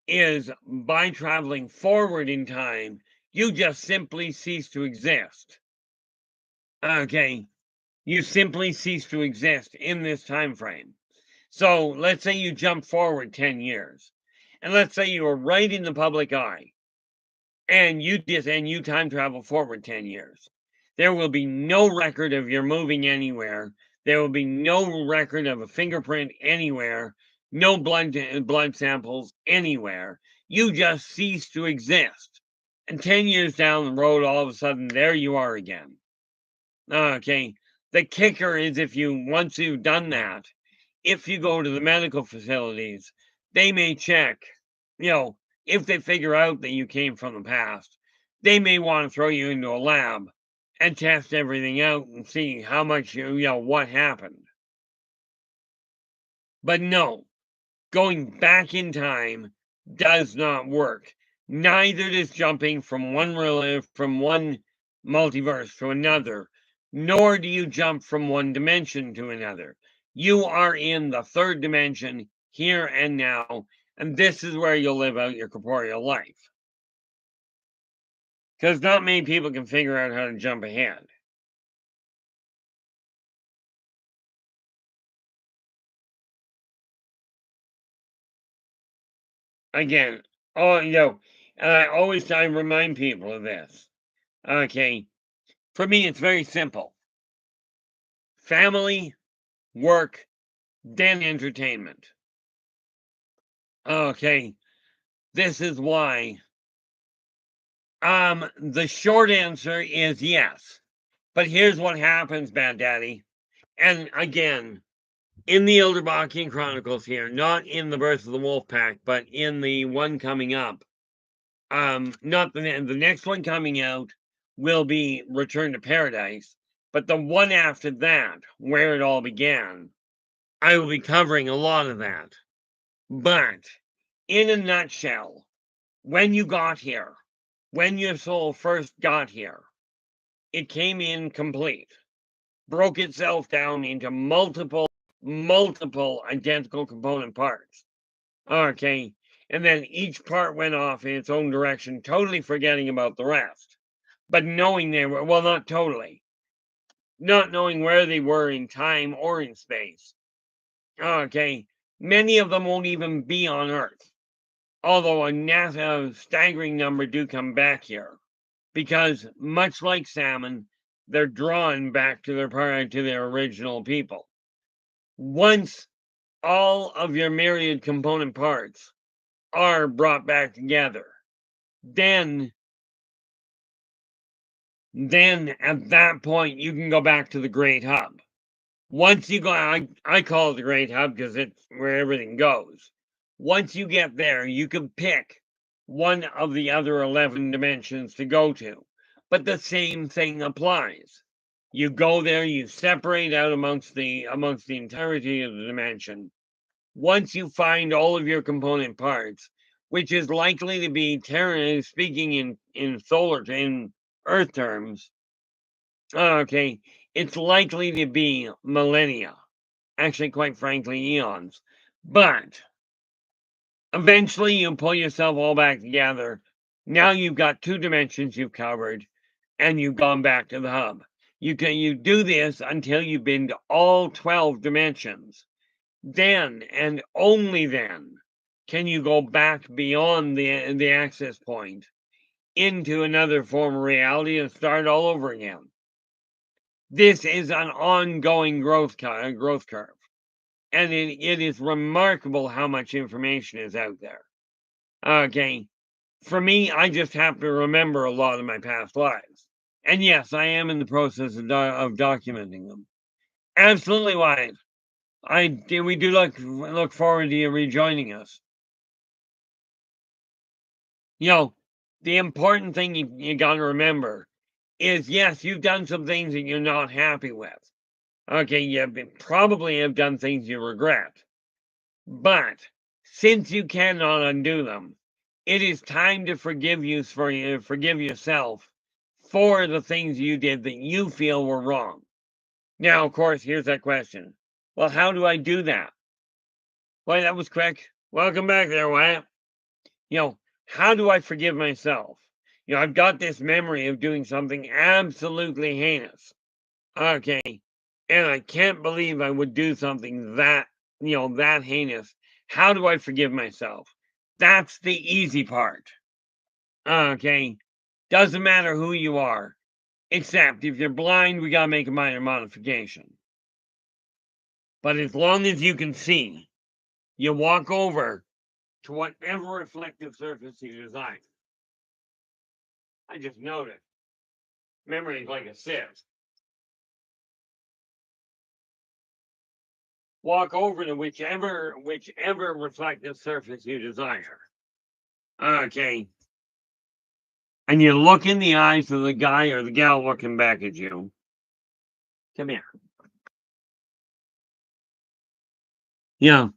[SPEAKER 1] is by traveling forward in time, you just simply cease to exist. Okay, you simply cease to exist in this time frame. So let's say you jump forward 10 years, and let's say you were right in the public eye, and you time travel forward 10 years. There will be no record of your moving anywhere. There will be no record of a fingerprint anywhere, no blood samples anywhere. You just cease to exist. And 10 years down the road, all of a sudden, there you are again. Okay. The kicker is if you once you've done that, if you go to the medical facilities, they may check, you know, if they figure out that you came from the past, they may want to throw you into a lab and test everything out and see how much what happened. But no, going back in time does not work. Neither does jumping from one multiverse to another, nor do you jump from one dimension to another. You are in the third dimension here and now, and this is where you'll live out your corporeal life. Because not many people can figure out how to jump ahead. Again, oh, and I remind people of this. Okay, for me, it's very simple: family, work, then entertainment. Okay, this is why. The short answer is yes. But here's what happens, Bad Daddy. And again, in the Yldrbacian Chronicles here, not in the Birth of the Wolf Pack, but in the one coming up. Not the next one coming out will be Return to Paradise, but the one after that, where it all began, I will be covering a lot of that. But in a nutshell, when you got here, when your soul first got here, it came in complete, broke itself down into multiple identical component parts. Okay. And then each part went off in its own direction, totally forgetting about the rest. But knowing they were, well, not totally, not knowing where they were in time or in space. Okay. Many of them won't even be on Earth. although a staggering number do come back here, because much like salmon, they're drawn back to their original people. Once all of your myriad component parts are brought back together, then at that point you can go back to the great hub. Once you go, I call it the great hub because it's where everything goes. Once you get there, you can pick one of the other 11 dimensions to go to, but the same thing applies. You go there, you separate out amongst the entirety of the dimension. Once you find all of your component parts, which is likely to be, speaking in Earth terms, okay, it's likely to be millennia. Actually, quite frankly, eons. But eventually you pull yourself all back together. Now you've got 2 dimensions you've covered, and you've gone back to the hub. You do this until you've been to all 12 dimensions. Then, and only then, can you go back beyond the access point into another form of reality and start all over again. This is an ongoing growth curve, and it is remarkable how much information is out there. Okay, for me, I just have to remember a lot of my past lives, and yes, I am in the process of documenting them. Absolutely, wise. We do look forward to you rejoining us. The important thing you got to remember is, yes, you've done some things that you're not happy with. Okay, you probably have done things you regret. But since you cannot undo them, it is time to forgive yourself for the things you did that you feel were wrong. Now, of course, here's that question. Well, how do I do that? Well, that was quick. Welcome back there, Wyatt. How do I forgive myself? I've got this memory of doing something absolutely heinous. Okay. And I can't believe I would do something that heinous. How do I forgive myself? That's the easy part. Okay. Doesn't matter who you are. Except if you're blind, we got to make a minor modification. But as long as you can see, you walk over to whatever reflective surface you desire. I just noticed. Memory is like a sieve. Walk over to whichever reflective surface you desire. Okay. And you look in the eyes of the guy or the gal looking back at you. Come here. Yeah.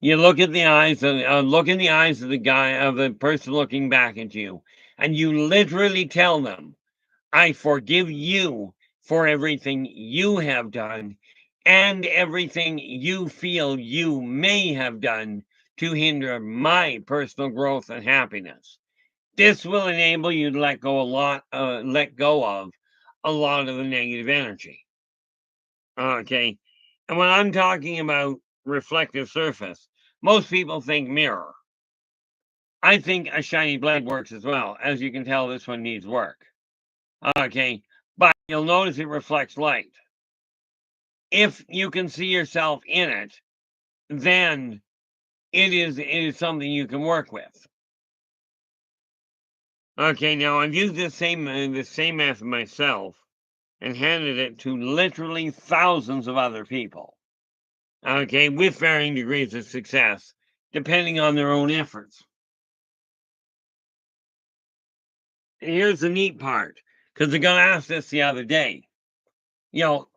[SPEAKER 1] You look in the eyes of the person looking back at you, and you literally tell them, I forgive you for everything you have done and everything you feel you may have done to hinder my personal growth and happiness. This will enable you to let go of a lot of the negative energy. Okay. And when I'm talking about reflective surface, most people think mirror. I think a shiny blade works as well. As you can tell, this one needs work. Okay. But you'll notice it reflects light. If you can see yourself in it, then it is something you can work with. Okay, now I've used the same method myself and handed it to literally thousands of other people. Okay, with varying degrees of success, depending on their own efforts. And here's the neat part, because they're gonna ask this the other day.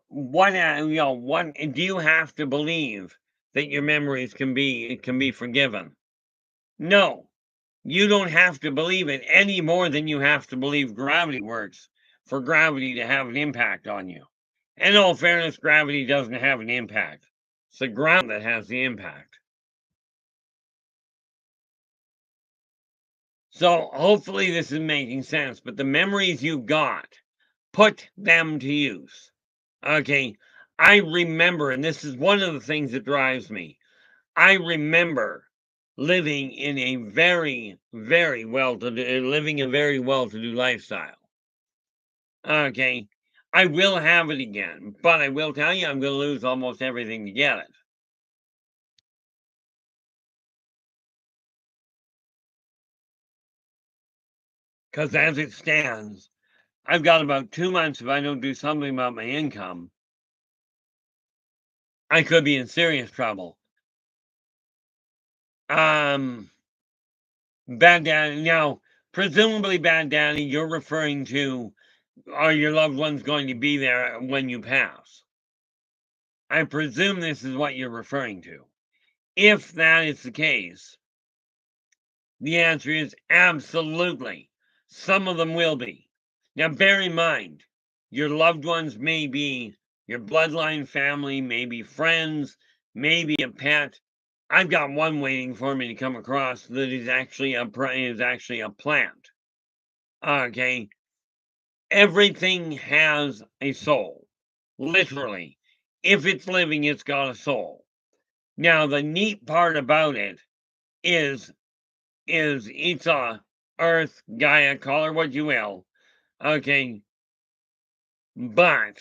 [SPEAKER 1] What do you have to believe that your memories can be forgiven? No, you don't have to believe it any more than you have to believe gravity works for gravity to have an impact on you. In all fairness, gravity doesn't have an impact. It's the ground that has the impact. So hopefully this is making sense, but the memories you got, put them to use. Okay, I remember, and this is one of the things that drives me. I remember living in a very, very living a very well-to-do lifestyle. Okay, I will have it again, but I will tell you I'm going to lose almost everything to get it. Because as it stands, I've got about 2 months if I don't do something about my income, I could be in serious trouble. Bad daddy. Now, presumably, bad daddy, you're referring to, are your loved ones going to be there when you pass? I presume this is what you're referring to. If that is the case, the answer is absolutely. Some of them will be. Now, bear in mind, your loved ones may be your bloodline family, maybe friends, maybe a pet. I've got one waiting for me to come across that is actually a plant. Okay, everything has a soul, literally. If it's living, it's got a soul. Now, the neat part about it is it's a Earth, Gaia, call her what you will. Okay, but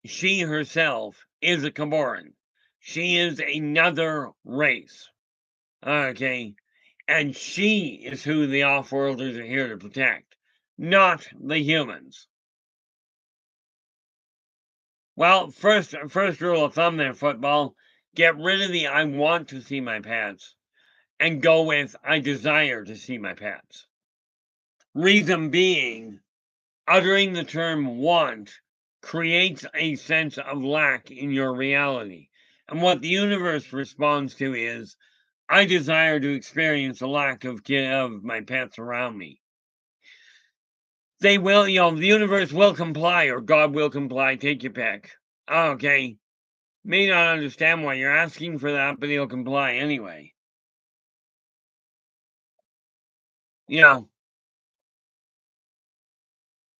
[SPEAKER 1] she herself is a Caboran. She is another race. Okay, and she is who the off-worlders are here to protect, not the humans. Well, first rule of thumb there, football, get rid of the "I want to see my pets" and go with "I desire to see my pets." Reason being, uttering the term "want" creates a sense of lack in your reality. And what the universe responds to is, "I desire to experience a lack of my pets around me." They will, the universe will comply, or God will comply, take your pick. Okay. May not understand why you're asking for that, but he'll comply anyway. You know,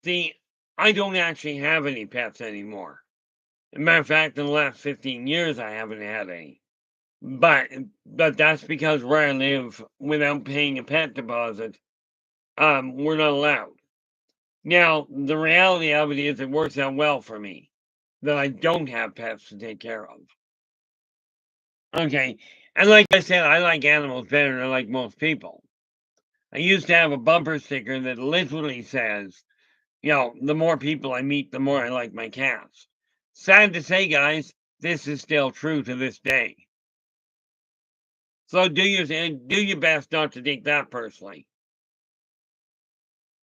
[SPEAKER 1] see, I don't actually have any pets anymore. As a matter of fact, in the last 15 years, I haven't had any. But that's because where I live, without paying a pet deposit, we're not allowed. Now, the reality of it is it works out well for me that I don't have pets to take care of. Okay, and like I said, I like animals better than I like most people. I used to have a bumper sticker that literally says, the more people I meet, the more I like my cats. Sad to say, guys, this is still true to this day. So do your best not to take that personally.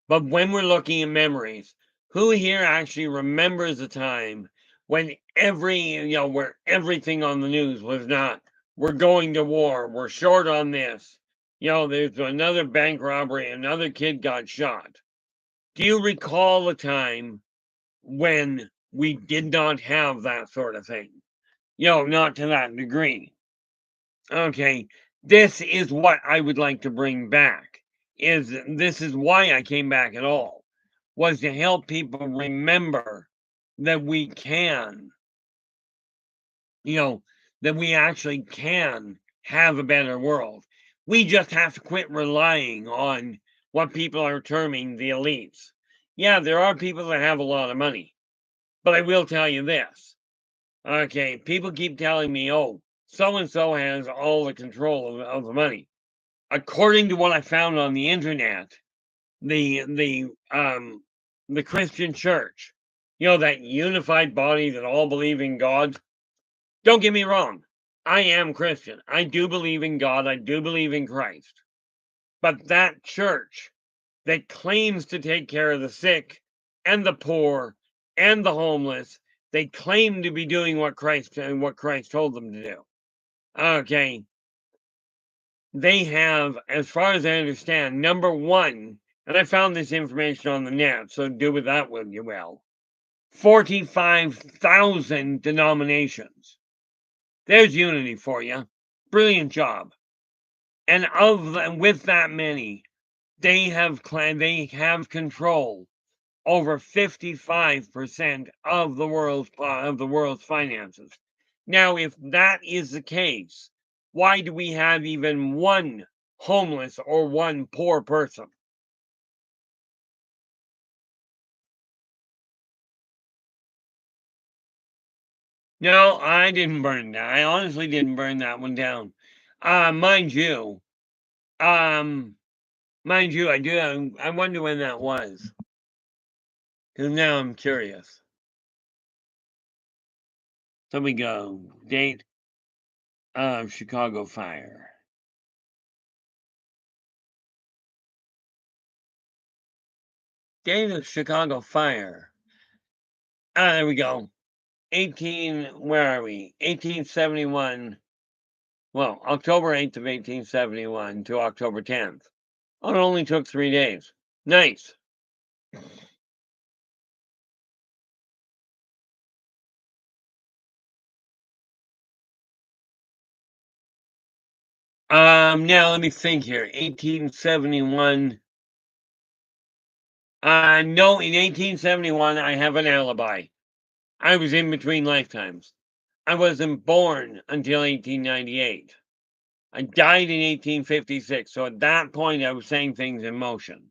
[SPEAKER 1] But when we're looking at memories, who here actually remembers a time when where everything on the news was not, we're going to war, we're short on this, there's another bank robbery, another kid got shot. Do you recall a time when we did not have that sort of thing? Not to that degree. Okay, this is what I would like to bring back. This is why I came back at all, was to help people remember that we can, that we actually can have a better world. We just have to quit relying on what people are terming the elites. Yeah, there are people that have a lot of money, but I will tell you this. Okay, people keep telling me, oh, so and so has all the control of the money. According to what I found on the internet, the Christian church, that unified body that all believe in God. Don't get me wrong, I am Christian. I do believe in God. I do believe in Christ. But that church that claims to take care of the sick and the poor and the homeless, they claim to be doing what Christ told them to do. Okay, they have, as far as I understand, number one, and I found this information on the net, so do with that what you will. 45,000 denominations. There's unity for you. Brilliant job. And with that many, they have control over 55% of the world's finances. Now, if that is the case, Why do we have even one homeless or one poor person? No, I didn't burn that. I honestly didn't burn that one down. Mind you, um, I do. I wonder when that was, because now I'm curious. So we go date of Chicago fire. Date of Chicago fire. There we go. 18. Where are we? 1871. Well, October 8th of 1871 to October 10th. Oh, it only took 3 days. Nice. Now let me think here. 1871. No, in 1871, I have an alibi. I was in between lifetimes. I wasn't born until 1898. I died in 1856. So at that point, I was saying things in motion.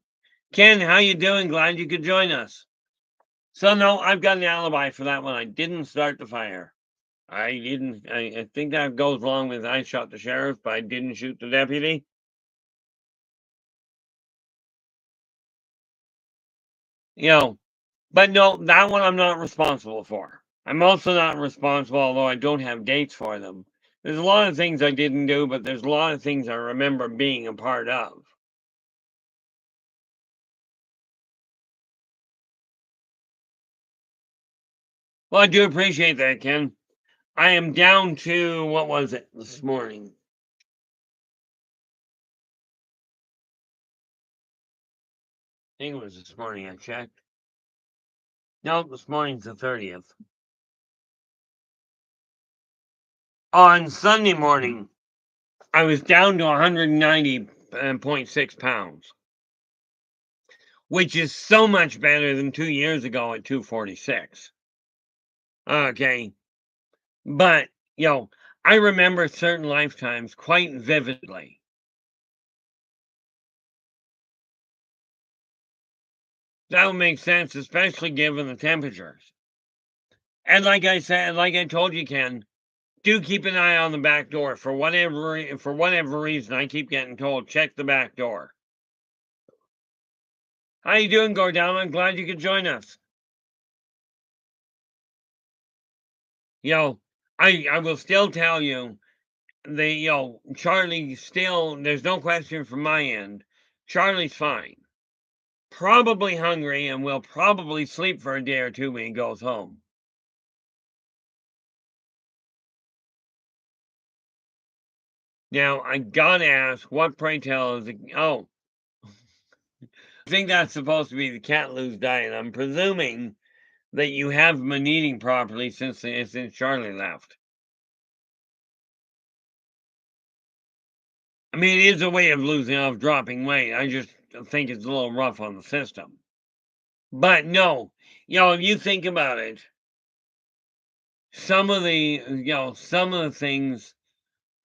[SPEAKER 1] Ken, how you doing? Glad you could join us. So no, I've got an alibi for that one. I didn't start the fire. I didn't. I think that goes along with I shot the sheriff, but I didn't shoot the deputy. You know, but no, that one I'm not responsible for. I'm also not responsible, although I don't have dates for them. There's a lot of things I didn't do, but there's a lot of things I remember being a part of. Well, I do appreciate that, Ken. I am down to what was it this morning? I think it was this morning I checked. No, this morning's the 30th. On Sunday morning, I was down to 190.6 pounds, which is so much better than 2 years ago at 246. Okay. But, I remember certain lifetimes quite vividly. That would make sense, especially given the temperatures. And like I said, like I told you, Ken, do keep an eye on the back door. For whatever reason, I keep getting told, check the back door. How you doing, Gordon? I'm glad you could join us. I will still tell you, Charlie still, there's no question from my end. Charlie's fine. Probably hungry and will probably sleep for a day or two when he goes home. Now, I gotta ask, what pray tell is it? Oh, I think that's supposed to be the cat loose diet. I'm presuming that you haven't been eating properly since Charlie left. I mean, it is a way of dropping weight. I just think it's a little rough on the system. But no, if you think about it, some of the things,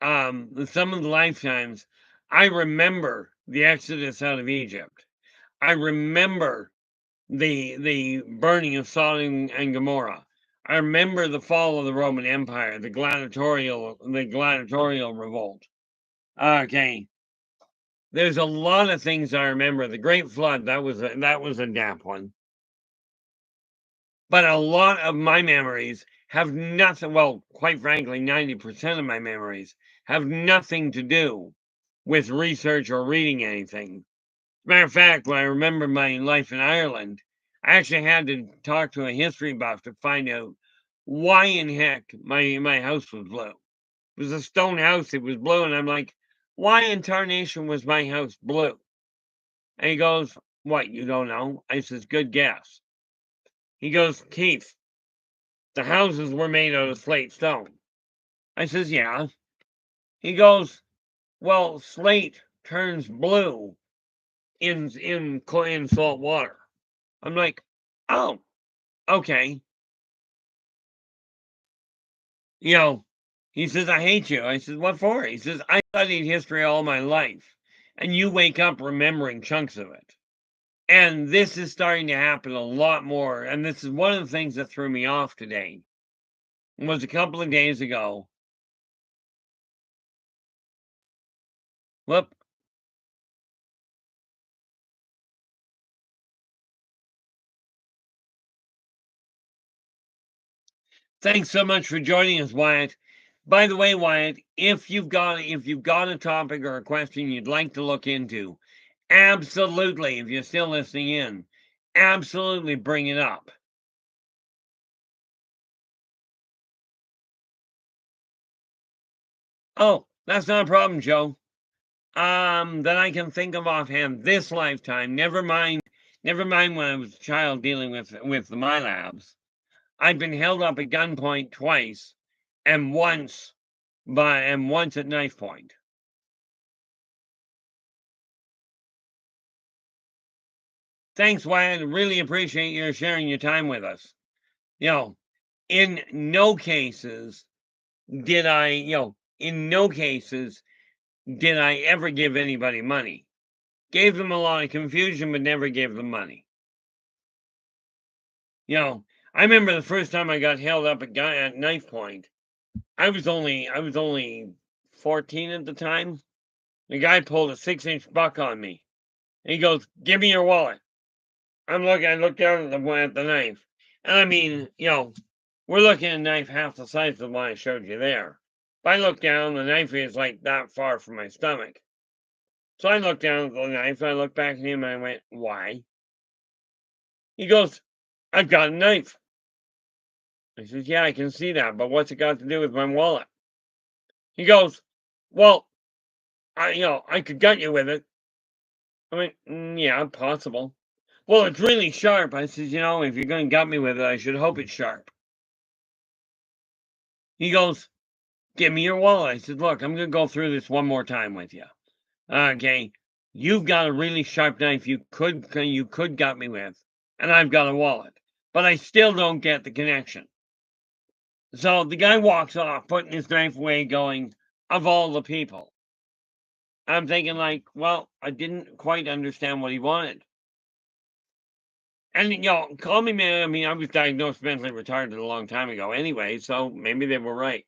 [SPEAKER 1] some of the lifetimes, I remember the Exodus out of Egypt. I remember the burning of Sodom and Gomorrah. I remember the fall of the Roman Empire, the gladiatorial revolt. Okay, there's a lot of things I remember. The Great Flood, that was a damp one. But a lot of my memories have nothing. Well, quite frankly, 90% of my memories have nothing to do with research or reading anything. Matter of fact, when I remember my life in Ireland, I actually had to talk to a history buff to find out why in heck my house was blue. It was a stone house, it was blue, and I'm like, why in tarnation was my house blue? And he goes, what, you don't know? I says, good guess. He goes, Keith, the houses were made out of slate stone. I says, yeah. He goes, well, slate turns blue in salt water. I'm like, oh, okay. You know, He says, I hate you. I said, what for? He says, I studied history all my life, and you wake up remembering chunks of it. And this is starting to happen a lot more. And this is one of the things that threw me off today. It was a couple of days ago. Whoop. Thanks so much for joining us, Wyatt. By the way, Wyatt, if you've got a topic or a question you'd like to look into, absolutely, if you're still listening in, absolutely bring it up. Oh, that's not a problem, Joe. That I can think of offhand this lifetime. Never mind when I was a child dealing with the my labs. I've been held up at gunpoint twice, and once at knife point. Thanks, Wyatt. Really appreciate your sharing your time with us. You know, in no cases in no cases did I ever give anybody money. Gave them a lot of confusion, but never gave them money. I remember the first time I got held up at knife point. I was only 14 at the time. The guy pulled a 6-inch buck on me. He goes, "Give me your wallet." I look down at the knife. And I mean, we're looking at a knife half the size of the one I showed you there. If I look down, the knife is like that far from my stomach. So I looked down at the knife, and I looked back at him, and I went, "Why?" He goes, "I've got a knife." I says, "Yeah, I can see that, but what's it got to do with my wallet?" He goes, "Well, I could gut you with it." I went, "Yeah, possible." "Well, it's really sharp." I says, "If you're going to gut me with it, I should hope it's sharp." He goes, "Give me your wallet." I said, "Look, I'm going to go through this one more time with you. Okay, you've got a really sharp knife you could gut me with, and I've got a wallet, but I still don't get the connection." So the guy walks off, putting his knife away, going, "Of all the people." I'm thinking, like, well, I didn't quite understand what he wanted. And call me man. I mean, I was diagnosed mentally retarded a long time ago anyway, so maybe they were right.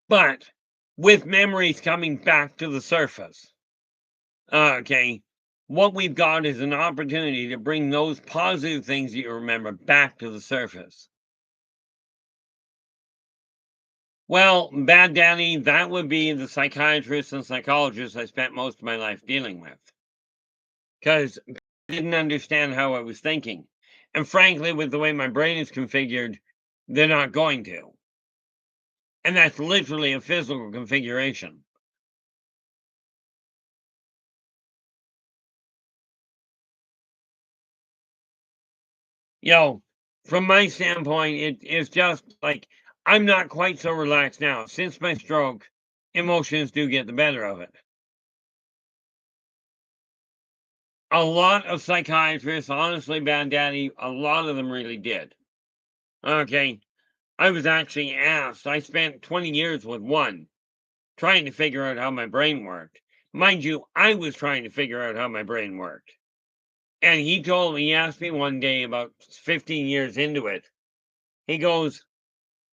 [SPEAKER 1] But with memories coming back to the surface, okay, what we've got is an opportunity to bring those positive things that you remember back to the surface. Well, Bad Daddy, that would be the psychiatrist and psychologist I spent most of my life dealing with. Because I didn't understand how I was thinking. And frankly, with the way my brain is configured, they're not going to. And that's literally a physical configuration. You know, from my standpoint, it's just like I'm not quite so relaxed now. Since my stroke, emotions do get the better of it. A lot of psychiatrists, honestly, Bad Daddy, a lot of them really did. Okay. I was actually asked, I spent 20 years with one trying to figure out how my brain worked. Mind you, I was trying to figure out how my brain worked. And he asked me one day about 15 years into it, he goes,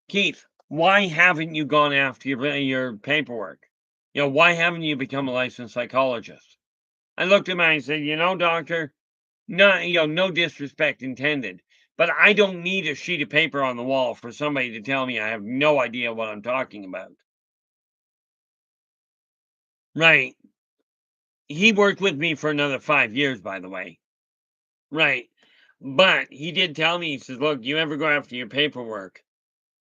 [SPEAKER 1] "Keith, why haven't you gone after your paperwork? Why haven't you become a licensed psychologist?" I looked at him and I said, doctor, no disrespect intended, but I don't need a sheet of paper on the wall for somebody to tell me I have no idea what I'm talking about. Right. He worked with me for another 5 years, by the way. Right. But he did tell me, he says, "Look, you ever go after your paperwork,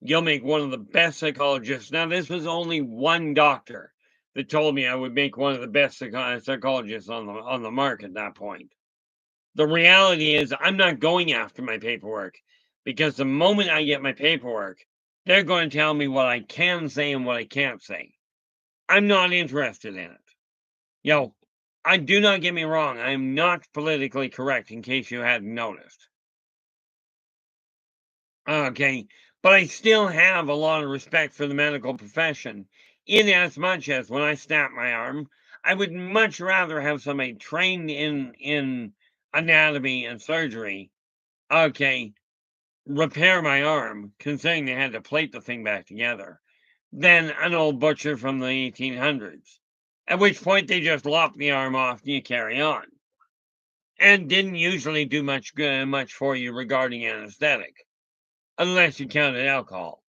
[SPEAKER 1] you'll make one of the best psychologists." Now, this was only one doctor that told me I would make one of the best psychologists on the market at that point. The reality is, I'm not going after my paperwork because the moment I get my paperwork, they're going to tell me what I can say and what I can't say. I'm not interested in it. do not get me wrong, I am not politically correct, in case you hadn't noticed. Okay, but I still have a lot of respect for the medical profession, in as much as when I snap my arm, I would much rather have somebody trained in anatomy and surgery, okay, repair my arm, considering they had to plate the thing back together, than an old butcher from the 1800s. At which point they just lop the arm off and you carry on. And didn't usually do much for you regarding anesthetic, unless you counted alcohol.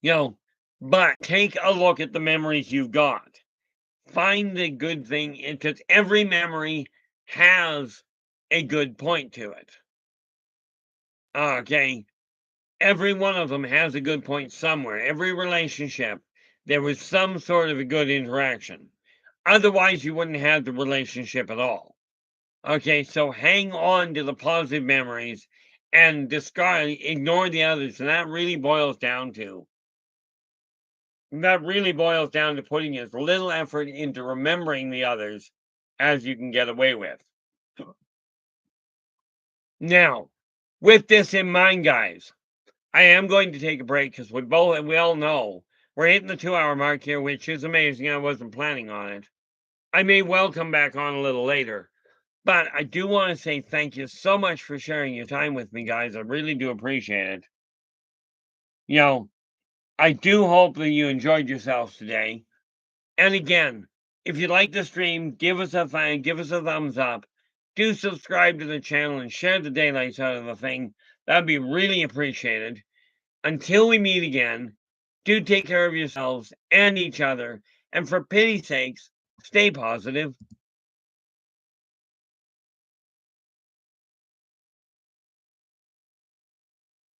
[SPEAKER 1] You know, but take a look at the memories you've got. Find the good thing, because every memory has a good point to it. Okay, every one of them has a good point somewhere. Every relationship, there was some sort of a good interaction. Otherwise, you wouldn't have the relationship at all. Okay, so hang on to the positive memories and ignore the others. And that really boils down to putting as little effort into remembering the others as you can get away with. Now, with this in mind, guys, I am going to take a break because we all know we're hitting the 2-hour mark here, which is amazing. I wasn't planning on it. I may well come back on a little later, but I do want to say thank you so much for sharing your time with me, guys. I really do appreciate it. You know, I do hope that you enjoyed yourselves today. And again, if you like the stream, give us a thumbs up. Do subscribe to the channel and share the daylights out of the thing. That'd be really appreciated. Until we meet again, do take care of yourselves and each other. And for pity's sakes, stay positive.